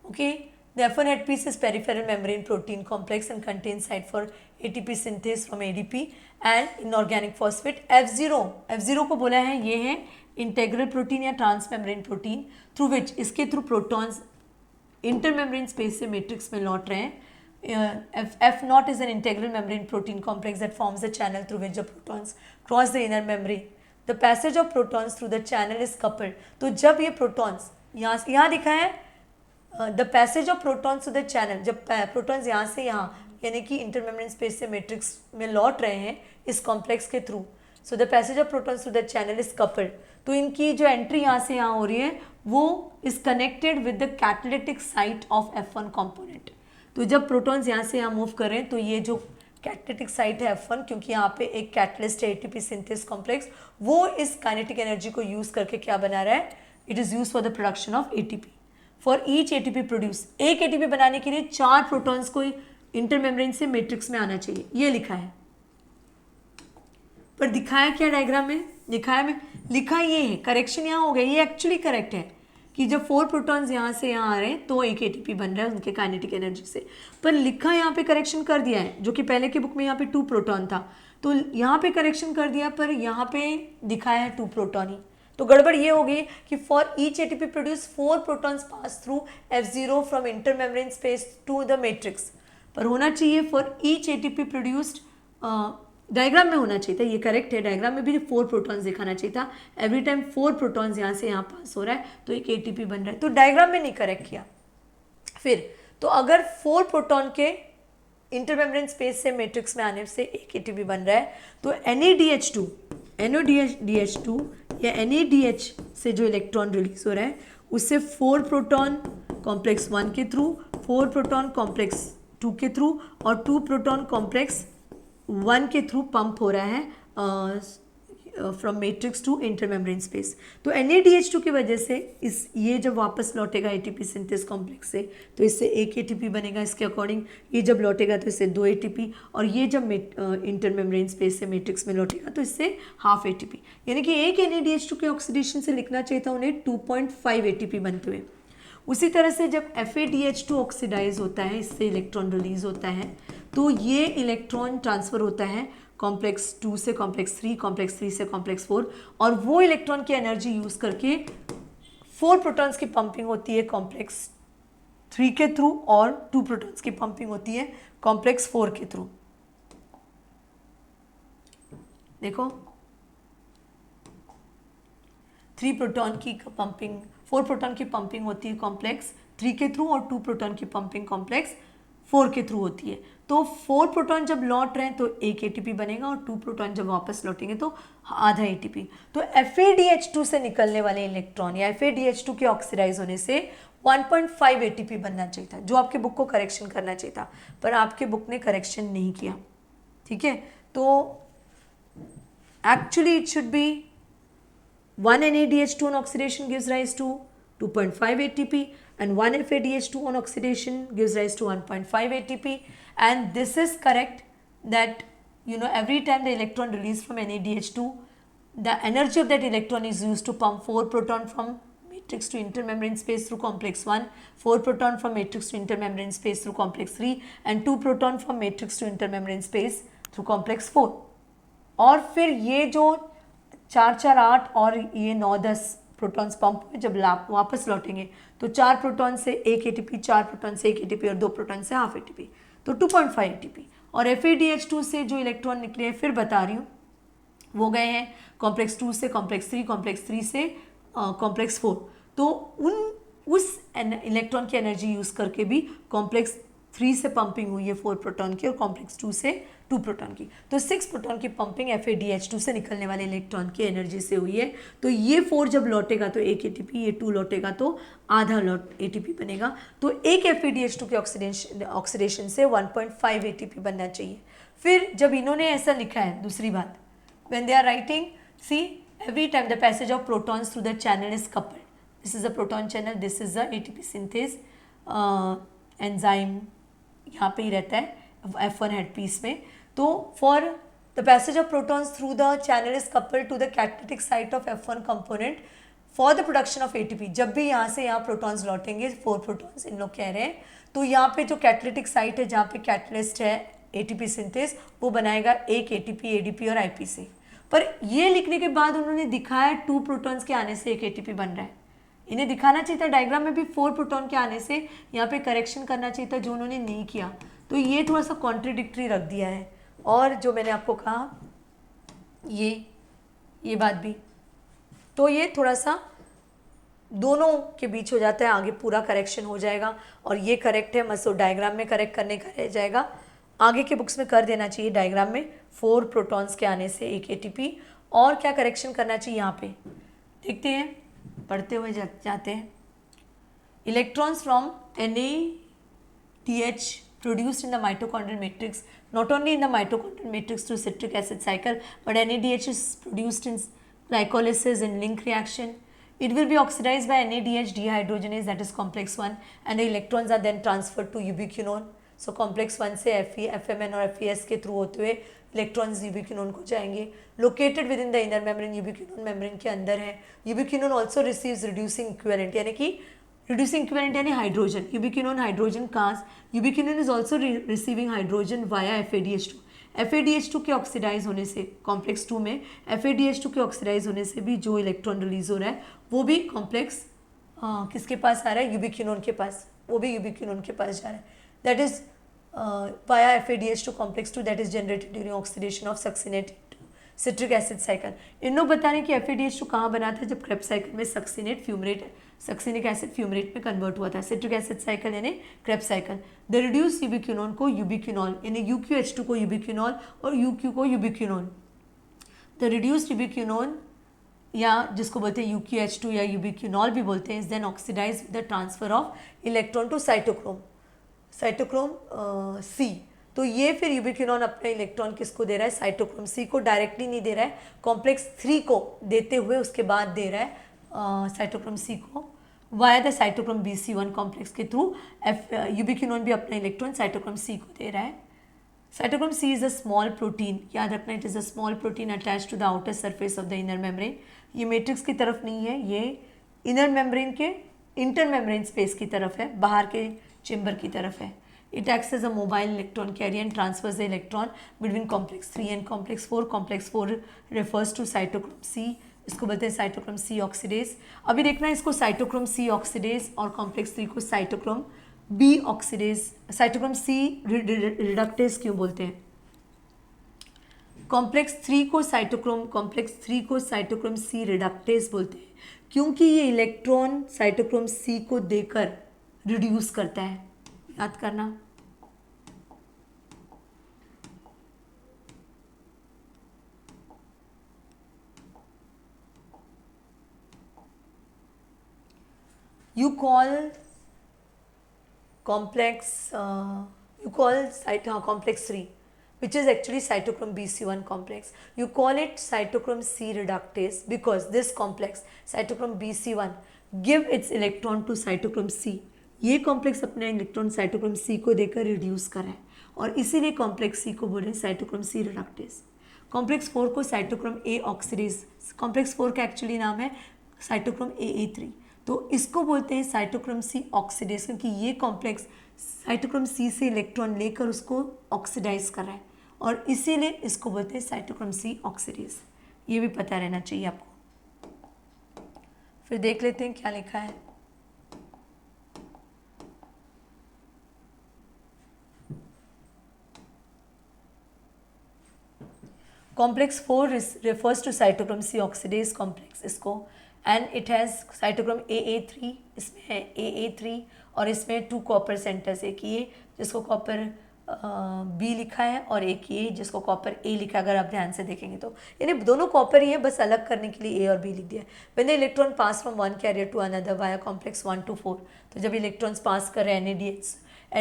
Okay, the F1 head piece is peripheral membrane protein complex and contains site for ATP synthase from ADP and inorganic phosphate. F0 को बोला है ये है integral protein या transmembrane protein through which, इसके through protons intermembrane space से matrix में लौट रहे हैं. F0 is an integral membrane protein complex that forms the channel through which the protons cross the inner membrane. The passage of protons through the channel is coupled. तो जब ये protons यहाँ दिखा है the passage of protons through the channel, जब protons यहाँ से यहाँ यानी कि intermembrane space से matrix में लौट रहे हैं इस complex के through, so the passage of protons through the channel is coupled. तो इनकी जो entry यहाँ से यहाँ हो रही है वो is connected with the catalytic site of F1 component. तो जब प्रोटॉन्स यहाँ से यहाँ मूव करें तो ये जो कैटालिटिक साइट है F1, क्योंकि यहाँ पे एक कैटलिस्ट है ATP सिंथेस कॉम्प्लेक्स, वो इस काइनेटिक एनर्जी को यूज़ करके क्या बना रहा है, it is use for the production of ATP. For each ATP produce, एक ATP बनाने के लिए 4 प्रोटॉन्स को इंटरमेम्ब्रेन से मैट्रिक्स में आना चाहिए, ये लिखा है. पर दिखाया क्या डायग्राम में, लिखा ये है, करेक्शन यहाँ हो गया, ये एक्चुअली करेक्ट है कि जब 4 प्रोटॉन्स यहाँ से यहाँ आ रहे हैं तो एक ATP बन रहा है उनके काइनेटिक एनर्जी से. पर लिखा यहाँ पे करेक्शन कर दिया है, जो कि पहले की बुक में यहाँ पे 2 प्रोटॉन था, तो यहाँ पे करेक्शन कर दिया, पर यहाँ पे दिखाया है 2 प्रोटॉन ही. तो गड़बड़ ये होगी कि for each ATP produce 4 protons pass through F0 from intermembrane space to the matrix, पर होना चाहिए for each ATP produced, diagram में होना चाहिए था, ये करेक्ट है, डायग्राम में भी 4 प्रोटॉन्स दिखाना चाहिए था, एवरी टाइम 4 प्रोटॉन्स यहाँ से यहाँ पास हो रहा है तो एक एटीपी बन रहा है, तो डायग्राम में नहीं करेक्ट किया। फिर तो अगर 4 प्रोटॉन के इंटरमेम्ब्रेन स्पेस से मैट्रिक्स में आने से एक एटीपी बन रहा है, तो NADH2 या NADH से जो इलेक्ट्रॉन रिलीज हो रहा है उससे 4 प्रोटॉन कॉम्प्लेक्स 1 के थ्रू, 4 प्रोटॉन कॉम्प्लेक्स 2 के थ्रू और 2 प्रोटॉन कॉम्प्लेक्स 1 के थ्रू पंप हो रहा है from matrix to intermembrane space. तो NADH2 की वजह से ये जब वापस लौटेगा ATP सिंथेस कॉम्प्लेक्स से तो इससे एक ATP बनेगा इसके अकॉर्डिंग, ये जब लौटेगा तो इससे 2 ATP, और ये जब इंटरमेम्ब्रेन स्पेस से मैट्रिक्स में लौटेगा तो इससे हाफ ATP, यानी कि एक NADH2 के ऑक्सीडेशन से लिखना चाहिए था उन्हें 2.5 ATP बनते हुए। उसी तरह से जब FADH2 ऑक्सीडाइज होता है, इससे इलेक्ट्रॉन रिलीज होता है, तो ये इलेक्ट्रॉन ट्रांसफर होता है कॉम्प्लेक्स 2 से कॉम्प्लेक्स 3, कॉम्प्लेक्स 3 से कॉम्प्लेक्स 4, और वो इलेक्ट्रॉन की एनर्जी यूज़ करके 4 प्रोटॉन्स की पंपिंग होती है कॉम्प्लेक्स 3 के थ्रू और 2 प्रोटॉन्स की पंपिंग होती है कॉम्प्लेक्स 4 के थ्रू। देखो 3 प्रोटॉन की पंपिंग, 4 प्रोटॉन की पंपिंग होती है कॉम्प्लेक्स 3 के थ्रू और 2 प्रोटॉन की पंपिंग कॉम्प्लेक्स 4 के थ्रू होती है। तो 4 प्रोटॉन जब लौट रहे हैं तो एक ATP बनेगा और 2 प्रोटॉन जब वापस लौटेंगे तो आधा ATP। तो FADH2 से निकलने वाले इलेक्ट्रॉन या FADH2 के ऑक्सीडाइज होने से 1.5 ATP बनना चाहिए था, जो आपके बुक को करेक्शन करना चाहिए था, पर आपके बुक ने करेक्शन नहीं किया। ठीक है, तो actually it should be 1 NADH2 on oxidation gives rise to 2.5 ATP and 1 FADH2 on oxidation gives rise to 1.5 ATP, and this is correct that every time the electron released from NADH2, the energy of that electron is used to pump 4 proton from matrix to intermembrane space through complex 1, 4 proton from matrix to intermembrane space through complex 3 and 2 proton from matrix to intermembrane space through complex 4। और फिर ये जो 4-4-8 और ये 9-10 protons pump में जब वापस लौटेंगे तो 4 प्रोटॉन से एक ATP, 4 प्रोटॉन से एक ATP और 2 प्रोटॉन से हाफ ATP, तो 2.5 ATP। और FADH2 से जो इलेक्ट्रॉन निकले हैं फिर बता रही हूँ वो गए हैं कॉम्प्लेक्स 2 से कॉम्प्लेक्स 3, कॉम्प्लेक्स 3 से कॉम्प्लेक्स 4, तो उस इलेक्ट्रॉन की एनर्जी यूज़ करके भी कॉम्प्लेक्स 3 से पंपिंग हुई है 4 प्रोटॉन की और कॉम्प्लेक्स 2 से 2 प्रोटॉन की, तो 6 प्रोटॉन की पंपिंग FADH2 से निकलने वाले इलेक्ट्रॉन की एनर्जी से हुई है। तो ये 4 जब लौटेगा तो एक ATP, ये 2 लौटेगा तो आधा ATP बनेगा, तो एक FADH2 के ऑक्सीडेशन से 1.5 ATP बनना चाहिए। फिर जब इन्होंने ऐसा लिखा है, दूसरी बात, when they are writing, see every time the passage of protons through the channel is coupled, this is the proton channel, this is the ATP synthase enzyme, यहाँ पे ही रहता है F1 हेड पीस में। तो for the passage of protons through the channel is coupled to the catalytic site of F1 component for the production of ATP। जब भी यहाँ से यहाँ प्रोटॉन्स लौटेंगे, 4 प्रोटॉन्स इन लोग कह रहे हैं, तो यहाँ पे जो कैटालिटिक साइट है जहाँ पे कैटलिस्ट है ATP सिंथेस, वो बनाएगा एक ATP, ADP और IP से। पर ये लिखने के बाद उन्होंने दिखाया 2 प्रोटॉन्स के आने से एक ATP बन रहा है। इन्हें दिखाना चाहिए था डायग्राम में भी 4 प्रोटॉन के आने से, यहाँ पे करेक्शन करना चाहिए था, जो उन्होंने नहीं किया, तो ये थोड़ा सा कॉन्ट्रडिक्टरी रख दिया है। और जो मैंने आपको कहा ये बात भी, तो ये थोड़ा सा दोनों के बीच हो जाता है, आगे पूरा करेक्शन हो जाएगा और ये करेक्ट है, मसो डायग्राम में करेक्ट करने का रह जाएगा, आगे के बुक्स में कर देना चाहिए डायग्राम में 4 प्रोटॉन्स के आने से एक ATP। और क्या करेक्शन करना चाहिए यहाँ पे देखते हैं, पढ़ते हुए जाते हैं। Electrons from NADH produced in the mitochondrial matrix, not only in the mitochondrial matrix through citric acid cycle, but NADH is produced in glycolysis and link reaction. It will be oxidized by NADH dehydrogenase, that is complex 1, and the electrons are then transferred to ubiquinone. So complex 1 से Fe, FMN और FES के through होते हुए electrons ubiquinone को जाएंगे। Located within the inner membrane, ubiquinone membrane के अंदर है। Ubiquinone also receives reducing equivalent, यानी कि रिड्यूसिंग इक्विवेलेंट यानी hydrogen, ubiquinone hydrogen cast, ubiquinone is also receiving hydrogen via FADH2 FADH2 के ऑक्सीडाइज होने से, कॉम्प्लेक्स 2 में FADH2 के ऑक्सीडाइज होने से भी जो इलेक्ट्रॉन रिलीज हो रहा है वो भी कॉम्प्लेक्स किसके पास आ रहा है, यूबिक्विनोन के पास, वो भी यूबिक्विनोन के पास जा रहा है. That is via FADH2 complex 2 that is generated during oxidation of succinate citric acid cycle. इन लोग बता रहे हैं कि FADH2 कहाँ बना था, जब क्रेब्स साइकिल में succinate fumarate, succinic acid fumarate में कन्वर्ट हुआ था. सिट्रिक एसिड साइकिल यानी क्रेब्स साइकिल. द रिड्यूस यूबिक्विनोन को यूबिक्विनॉल यानी UQH2 को यूबिक्विनॉल और UQ को यूबिक्विनोन. द रिड्यूस्ड यूबिक्विनोन या जिसको बोलते हैं UQH2 या यूबिक्विनॉल भी बोलते हैं, is then oxidise with the transfer of electron to cytochrome, cytochrome C. तो ये फिर यूबिक्विनॉन अपना इलेक्ट्रॉन किसको दे रहा है, साइटोक्रोम C को. डायरेक्टली नहीं दे रहा है, कॉम्प्लेक्स 3 को देते हुए उसके बाद दे रहा है साइटोक्रोम C को via the cytochrome BC1 complex के थ्रू. यूबिक्विनॉन भी अपना इलेक्ट्रॉन साइटोक्रोम C को दे रहा है. Cytochrome C is a small protein, याद रखना, it is a small protein attach to the outer surface of the inner membrane. ये मैट्रिक्स की तरफ नहीं है, ये इनर मेम्ब्रेन के इंटर मेम्ब्रेन स्पेस की तरफ है, बाहर के चेंबर की तरफ है. It acts as a mobile electron carrier and transfers the electron between complex 3 and complex 4. Complex 4 refers to cytochrome C. इसको बोलते हैं साइटोक्रोम C ऑक्सीडेज. अभी देखना है इसको साइटोक्रोम C ऑक्सीडेज और कॉम्प्लेक्स 3 को cytochrome B oxidase, cytochrome C reductase क्यों बोलते हैं. कॉम्प्लेक्स 3 को साइटोक्रोम C रिडक्टेज बोलते हैं क्योंकि ये इलेक्ट्रॉन साइटोक्रोम C को देकर रिड्यूस करता है. याद करना. You call complex complex 3, which is actually cytochrome BC1 complex. You call it cytochrome C reductase because this complex cytochrome BC1 give its electron to cytochrome C. ये complex अपना electron cytochrome C को देकर reduce कर रहा है और इसीलिए complex C को बोले साइटोक्रोम C रिडक्टेज. कॉम्प्लेक्स 4 को साइटोक्रोम A ऑक्सीडेज, कॉम्प्लेक्स 4 का एक्चुअली नाम है साइटोक्रोम AA3, तो इसको बोलते हैं साइटोक्रोम C ऑक्सीडेज क्योंकि ये कॉम्प्लेक्स साइटोक्रोम C से इलेक्ट्रॉन लेकर उसको ऑक्सीडाइज कर रहा है और इसीलिए इसको बोलते हैं साइटोक्रोम C ऑक्सीडेज. ये भी पता रहना चाहिए आपको. फिर देख लेते हैं क्या लिखा है. Complex 4 refers to cytochrome C oxidase complex इसको, and it has cytochrome AA3, इसमें है AA3 और इसमें 2 कॉपर सेंटर्स, एक ये जिसको कॉपर B लिखा है और एक ये जिसको कॉपर A लिखा है. अगर आप ध्यान से देखेंगे तो यानी दोनों कॉपर ही है, बस अलग करने के लिए A और B लिख दिया है. When the electron pass from one carrier to another via complex 1 to 4, तो जब इलेक्ट्रॉन्स पास कर रहे हैं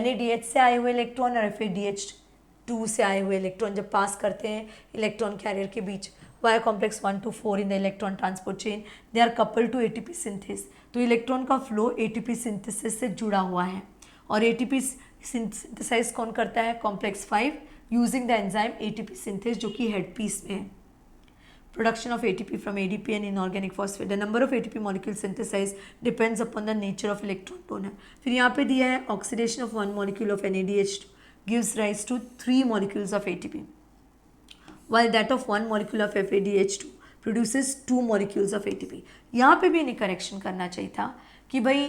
NADH से आए हुए इलेक्ट्रॉन और FADH2 से आए हुए इलेक्ट्रॉन जब पास करते हैं इलेक्ट्रॉन कैरियर के बीच via complex 1 to 4 in the electron transport chain, they are coupled to ATP synthase. तो इलेक्ट्रॉन का फ्लो ATP सिंथेसिस से जुड़ा हुआ है और ATP सिंथेसाइज कौन करता है, complex 5 using the enzyme ATP synthase जो कि हेड पीस में है. Production of ATP from ADP and inorganic phosphate. The number of ATP molecules synthesized depends upon the nature of electron donor. फिर यहाँ पे दिया है oxidation of one molecule of NADH2 gives rise to 3 molecules of ATP, while that of one molecule of FADH2 produces 2 molecules of ATP. यहाँ पे भी इन्हें correction करना चाहिए था कि भाई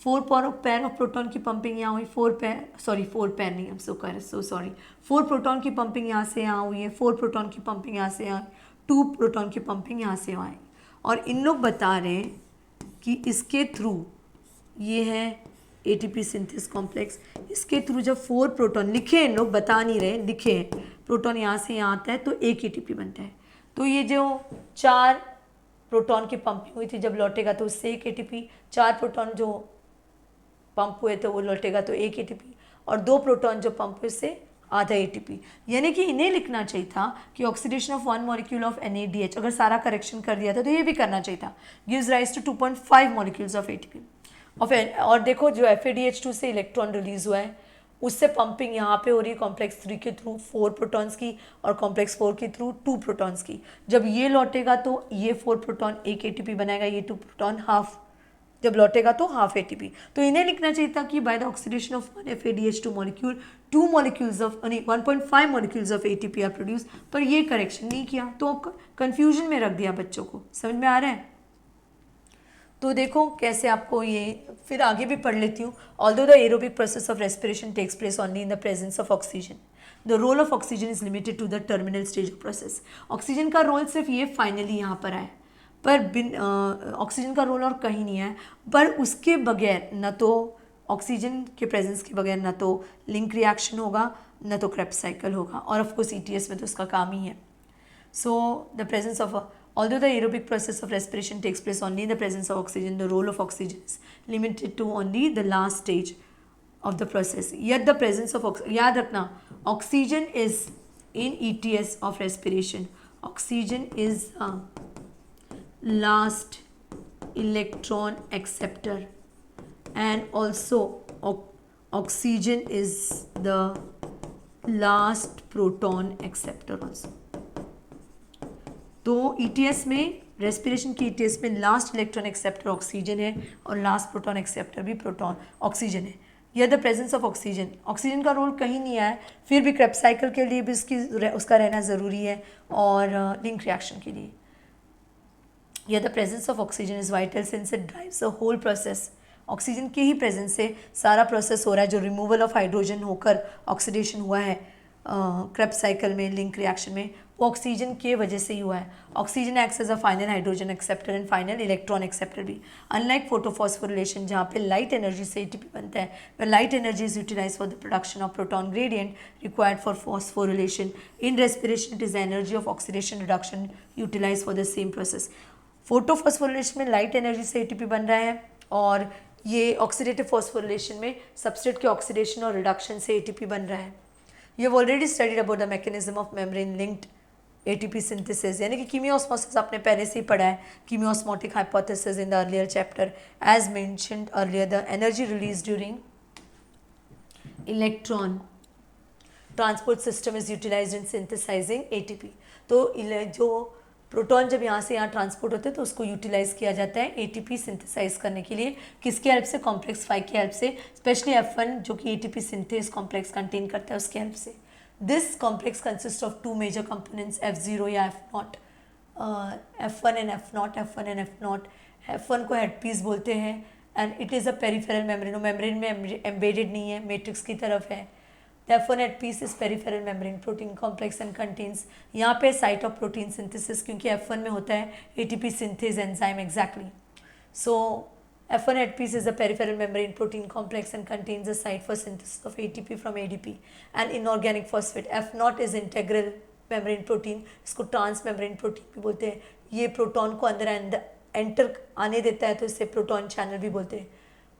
4 पेयर ऑफ प्रोटॉन की पंपिंग यहाँ हुई, 4 पेयर नहीं, I'm so sorry, 4 प्रोटॉन की पंपिंग यहाँ से यहाँ हुई है, 4 प्रोटॉन की पंपिंग यहाँ से यहाँ, 2 प्रोटॉन की पंपिंग यहाँ से आई. और इन लोग बता रहे हैं कि इसके थ्रू ये है ATP सिंथेस कॉम्प्लेक्स, इसके थ्रू जब 4 प्रोटॉन लिखे इन लोग, बता नहीं रहे, लिखे हैं प्रोटॉन यहाँ से यहाँ आता है तो एक ATP बनता है. तो ये जो 4 प्रोटॉन की पंपिंग हुई थी जब लौटेगा तो उससे एक ATP, 4 प्रोटॉन जो पंप हुए थे वो लौटेगा तो एक ATP और 2 प्रोटॉन जो पंप हुए उससे आधा ATP. यानी कि इन्हें लिखना चाहिए था कि oxidation of one molecule of NADH, अगर सारा करेक्शन कर दिया था तो ये भी करना चाहिए था, gives rise to 2.5 molecules of ATP और देखो जो FADH2 से इलेक्ट्रॉन रिलीज हुआ है उससे पंपिंग यहाँ पे हो रही है कॉम्प्लेक्स 3 के थ्रू 4 प्रोटॉन्स की और कॉम्प्लेक्स 4 के थ्रू 2 प्रोटॉन्स की. जब ये लौटेगा तो ये 4 प्रोटॉन एक ATP बनाएगा, ये 2 प्रोटॉन हाफ जब लौटेगा तो हाफ एटीपी। तो इन्हें लिखना चाहिए था कि by the oxidation of 1 FADH2 molecule 2 molecules of 1.5 molecules of ATP are produce, पर ये करेक्शन नहीं किया तो कंफ्यूजन में रख दिया बच्चों को। समझ में आ रहा है? तो देखो कैसे आपको ये फिर आगे भी पढ़ लेती हूँ। Although the aerobic process of respiration takes place only in the presence of oxygen, the role of oxygen is limited to the terminal stage of process. Oxygen का रोल सिर्फ ये फाइनली यहाँ पर आया, पर ऑक्सीजन का रोल और कहीं नहीं है। पर उसके बगैर न तो ऑक्सीजन के प्रेजेंस के बगैर न तो लिंक रिएक्शन होगा, न तो क्रेब्स साइकिल होगा, और ऑफकोर्स ETS में तो उसका काम ही है। So the presence of although the aerobic process of respiration takes place only in the presence of oxygen, the role of oxygen is limited to only the last stage of the process. Yet the presence of याद रखना, oxygen is in ETS of respiration. Oxygen is a last electron acceptor, and also oxygen is the last proton acceptor also. तो ETS में, respiration की ETS में last electron acceptor oxygen है और last proton acceptor भी proton oxygen है। यह the presence of oxygen, oxygen का रोल कहीं नहीं आया, फिर भी क्रेब्स साइकिल के लिए भी उसका रहना ज़रूरी है, और लिंक रिएक्शन के लिए। यह the presence of oxygen is vital since it drives the whole process. Oxygen के ही प्रेजेंस से सारा प्रोसेस हो रहा है, जो रिमूवल ऑफ हाइड्रोजन होकर ऑक्सीडेशन हुआ है क्रेब्स साइकिल में, लिंक रिएक्शन में, वो ऑक्सीजन के वजह से ही हुआ है। Oxygen acts as a final hydrogen acceptor and final electron acceptor भी। अनलाइक फोटोफॉस्फोरिलेशन जहाँ पे लाइट एनर्जी से एटीपी बनता है, where light energy is utilized for the production of proton gradient required for phosphorylation. In respiration, it is the energy of oxidation reduction utilized for the same process. Photophosphorylation में light energy से ATP बन रहा है, और ये oxidative phosphorylation में substrate के oxidation और रिडक्शन से एटीपी बन रहा है। You have already studied about the mechanism of membrane linked ATP synthesis, यानी कि कीमियोस्मोसिस आपने पहले से ही पढ़ा है, chemiosmotic hypothesis in the earlier chapter. As mentioned earlier, the energy release during electron transport system is utilised in synthesising ATP। तो जो प्रोटॉन जब यहाँ से यहाँ ट्रांसपोर्ट होते हैं तो उसको यूटिलाइज किया जाता है ATP सिंथेसाइज करने के लिए। किसकी हेल्प से? कॉम्प्लेक्स 5 की हेल्प से, स्पेशली F1 जो कि ATP सिंथेस कॉम्प्लेक्स कंटेन करता है, उसकी हेल्प से। This complex consists of two major components, F0 या F0, F1 and F0, F1 and F0। F1 को हेड पीस बोलते हैं, and it is a peripheral membrane, membrane में एम्बेडेड नहीं है, मैट्रिक्स की तरफ है। F1 head piece is peripheral membrane protein complex and contains, यहाँ पे साइट ऑफ प्रोटीन सिंथेसिस, क्योंकि F1 में होता है ATP synthase enzyme exactly. So F1 head piece is a peripheral membrane protein complex and contains a site for synthesis of ATP from ADP and inorganic phosphate. F0 is integral membrane protein, इसको trans membrane protein भी बोलते हैं। ये proton को अंदर enter आने देता है, तो इसे प्रोटॉन चैनल भी बोलते हैं।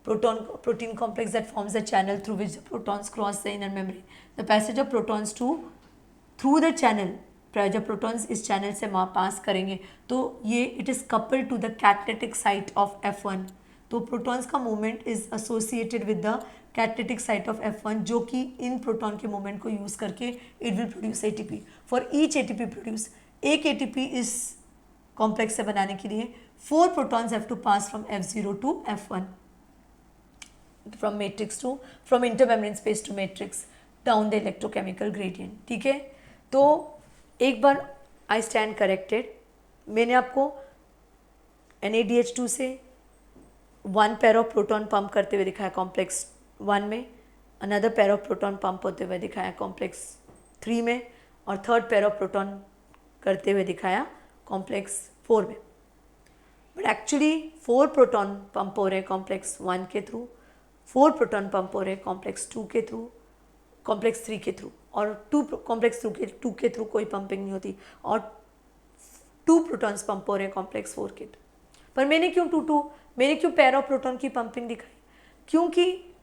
protein complex that forms a channel through which the protons cross the inner membrane. The passage of protons through the channel, जब प्रोटॉन्स इस चैनल से पास करेंगे तो ये it is coupled to the catalytic site of F1। तो protons का movement is associated with the catalytic site of F1, जो कि इन प्रोटॉन के मूवमेंट को यूज़ करके it will produce ATP। For each ATP produce, एक ATP इस कॉम्प्लेक्स से बनाने के लिए 4 protons have to pass from F0 to F1, from intermembrane space to matrix down the electrochemical gradient. ठीक है, तो एक बार आई स्टैंड करेक्टेड, मैंने आपको NaDH2 से 1 पेयर ऑफ प्रोटॉन पंप करते हुए दिखाया कॉम्प्लेक्स 1 में, another pair of proton pump होते हुए दिखाया कॉम्प्लेक्स 3 में, और थर्ड पेयर ऑफ प्रोटॉन करते हुए दिखाया कॉम्प्लेक्स 4 में। बट एक्चुअली 4 प्रोटॉन पंप हो रहे हैं कॉम्प्लेक्स 1 के थ्रू, 4 प्रोटॉन पंप हो रहे हैं कॉम्प्लेक्स 2 के थ्रू, कॉम्प्लेक्स 3 के थ्रू, और कॉम्प्लेक्स 2 के थ्रू कोई पंपिंग नहीं होती, और 2 प्रोटॉन्स पंप हो रहे हैं कॉम्प्लेक्स 4 के थ्रू। पर मैंने क्यों पेयर ऑफ प्रोटॉन की पंपिंग दिखाई? क्योंकि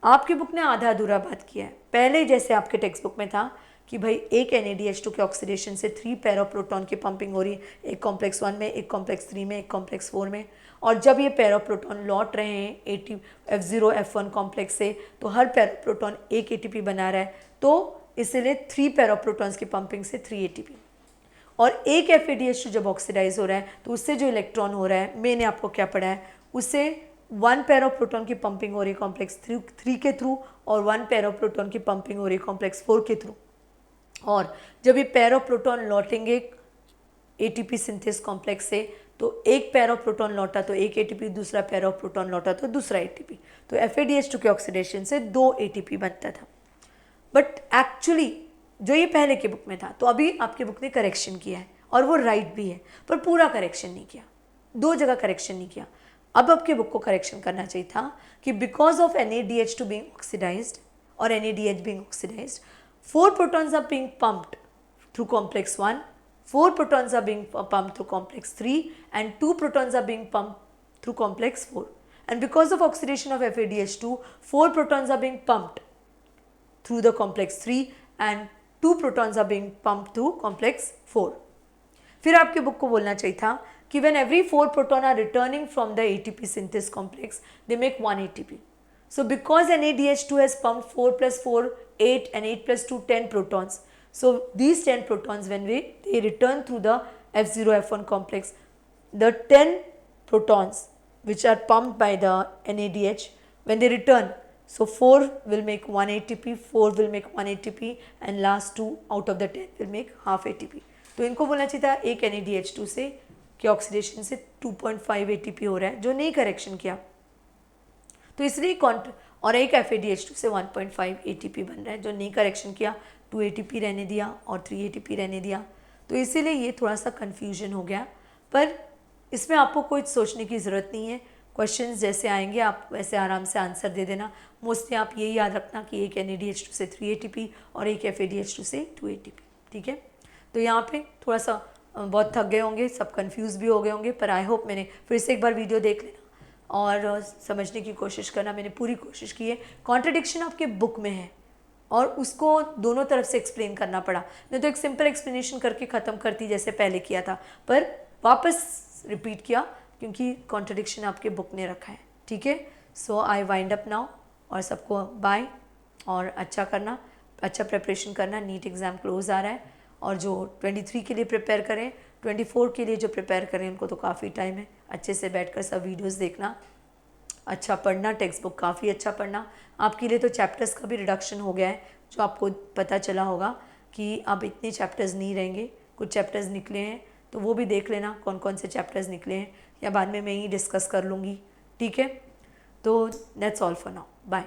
आपकी बुक ने आधा अधूरा बात किया है। पहले जैसे आपके टेक्स्ट बुक में था कि भाई एक NaDH2 के ऑक्सीडेशन से 3 पेयर ऑफ प्रोटॉन की पंपिंग हो रही है, एक कॉम्प्लेक्स 1 में, एक कॉम्प्लेक्स 3 में, एक कॉम्प्लेक्स 4 में, और जब ये पेयर ऑफ प्रोटॉन लौट रहे हैं F0 F1 कॉम्प्लेक्स से, तो हर पेयर ऑफ प्रोटॉन एक ATP बना रहा है, तो इसलिए 3 पेयर ऑफ प्रोटॉन्स की पंपिंग से 3 ATP। और एक FADH2 जब ऑक्सीडाइज हो रहा है तो उससे जो इलेक्ट्रॉन हो रहा है, मैंने आपको क्या पढ़ा है, उससे 1 पेयर ऑफ प्रोटॉन की पंपिंग हो रही है कॉम्प्लेक्स 3 के थ्रू और 1 पेयर ऑफ प्रोटॉन की पंपिंग हो रही है कॉम्प्लेक्स 4 के थ्रू। और जब ये पेयर ऑफ प्रोटॉन लौटेंगे एटीपी सिंथेस कॉम्प्लेक्स से तो एक पेयर ऑफ प्रोटॉन लौटा तो एक एटीपी, दूसरा पेयर ऑफ प्रोटॉन लौटा तो दूसरा एटीपी। तो FADH2 के ऑक्सीडेशन से 2 एटीपी बनता था। बट एक्चुअली जो ये पहले के बुक में था, तो अभी आपके बुक ने करेक्शन किया है और वो राइट भी है, पर पूरा करेक्शन नहीं किया, 2 जगह करेक्शन नहीं किया। अब आपके बुक को करेक्शन करना चाहिए था कि because of NADH2 being oxidized और NADH being oxidized, 4 protons are being pumped through complex 1, 4 protons are being pumped through complex 3 and 2 protons are being pumped through complex 4. And because of oxidation of FADH2, 4 protons are being pumped through the complex 3 and 2 protons are being pumped through complex 4. फिर आपके book को बोलना चाहिए था कि when every 4 proton are returning from the ATP synthase complex, they make 1 ATP. So because NADH2 has pumped 4 plus 4, 8 and 8 plus 2, 10 protons. So these 10 protons when they return through the F0, F1 complex, the 10 protons which are pumped by the NADH, when they return, so 4 will make 1 ATP, 4 will make 1 ATP and last 2 out of the 10 will make half ATP. तो इनको बोलना चाहिए था एक NADH2 से कि oxidation से 2.5 ATP हो रहा है, जो नहीं करेक्शन किया, तो इसलिए और एक FADH2 से 1.5 ATP बन रहा है, जो नहीं करेक्शन किया 2 ATP रहने दिया और 3 ATP रहने दिया। तो इसीलिए ये थोड़ा सा कन्फ्यूजन हो गया, पर इसमें आपको कोई सोचने की ज़रूरत नहीं है। क्वेश्चंस जैसे आएंगे आप वैसे आराम से आंसर दे देना। मोस्टली आप यही याद रखना कि एक NADH2 से 3 ATP और एक FADH2 से 2 ATP, ठीक है। तो यहाँ पे थोड़ा सा बहुत थक गए होंगे, सब कंफ्यूज भी हो गए होंगे, पर आई होप मैंने फिर से एक बार वीडियो देख लेना और समझने की कोशिश करना। मैंने पूरी कोशिश की है। कॉन्ट्रडिक्शन आपके बुक में है और उसको दोनों तरफ से एक्सप्लेन करना पड़ा, नहीं तो एक सिंपल एक्सप्लेनेशन करके ख़त्म करती जैसे पहले किया था, पर वापस रिपीट किया क्योंकि कॉन्ट्रडिक्शन आपके बुक ने रखा है, ठीक है। सो आई वाइंड अप नाउ और सबको बाय और अच्छा करना, अच्छा प्रिपरेशन करना। नीट एग्ज़ाम क्लोज आ रहा है और जो 23 के लिए प्रिपेयर करें, 24 के लिए जो प्रिपेयर करें उनको तो काफ़ी टाइम है। अच्छे से बैठकर सब वीडियोस देखना, अच्छा पढ़ना, टेक्स्ट बुक काफ़ी अच्छा पढ़ना। आपके लिए तो चैप्टर्स का भी रिडक्शन हो गया है, जो आपको पता चला होगा कि अब इतने चैप्टर्स नहीं रहेंगे, कुछ चैप्टर्स निकले हैं, तो वो भी देख लेना कौन कौन से चैप्टर्स निकले हैं, या बाद में मैं ही डिस्कस कर लूँगी, ठीक है। तो that's all for now, bye.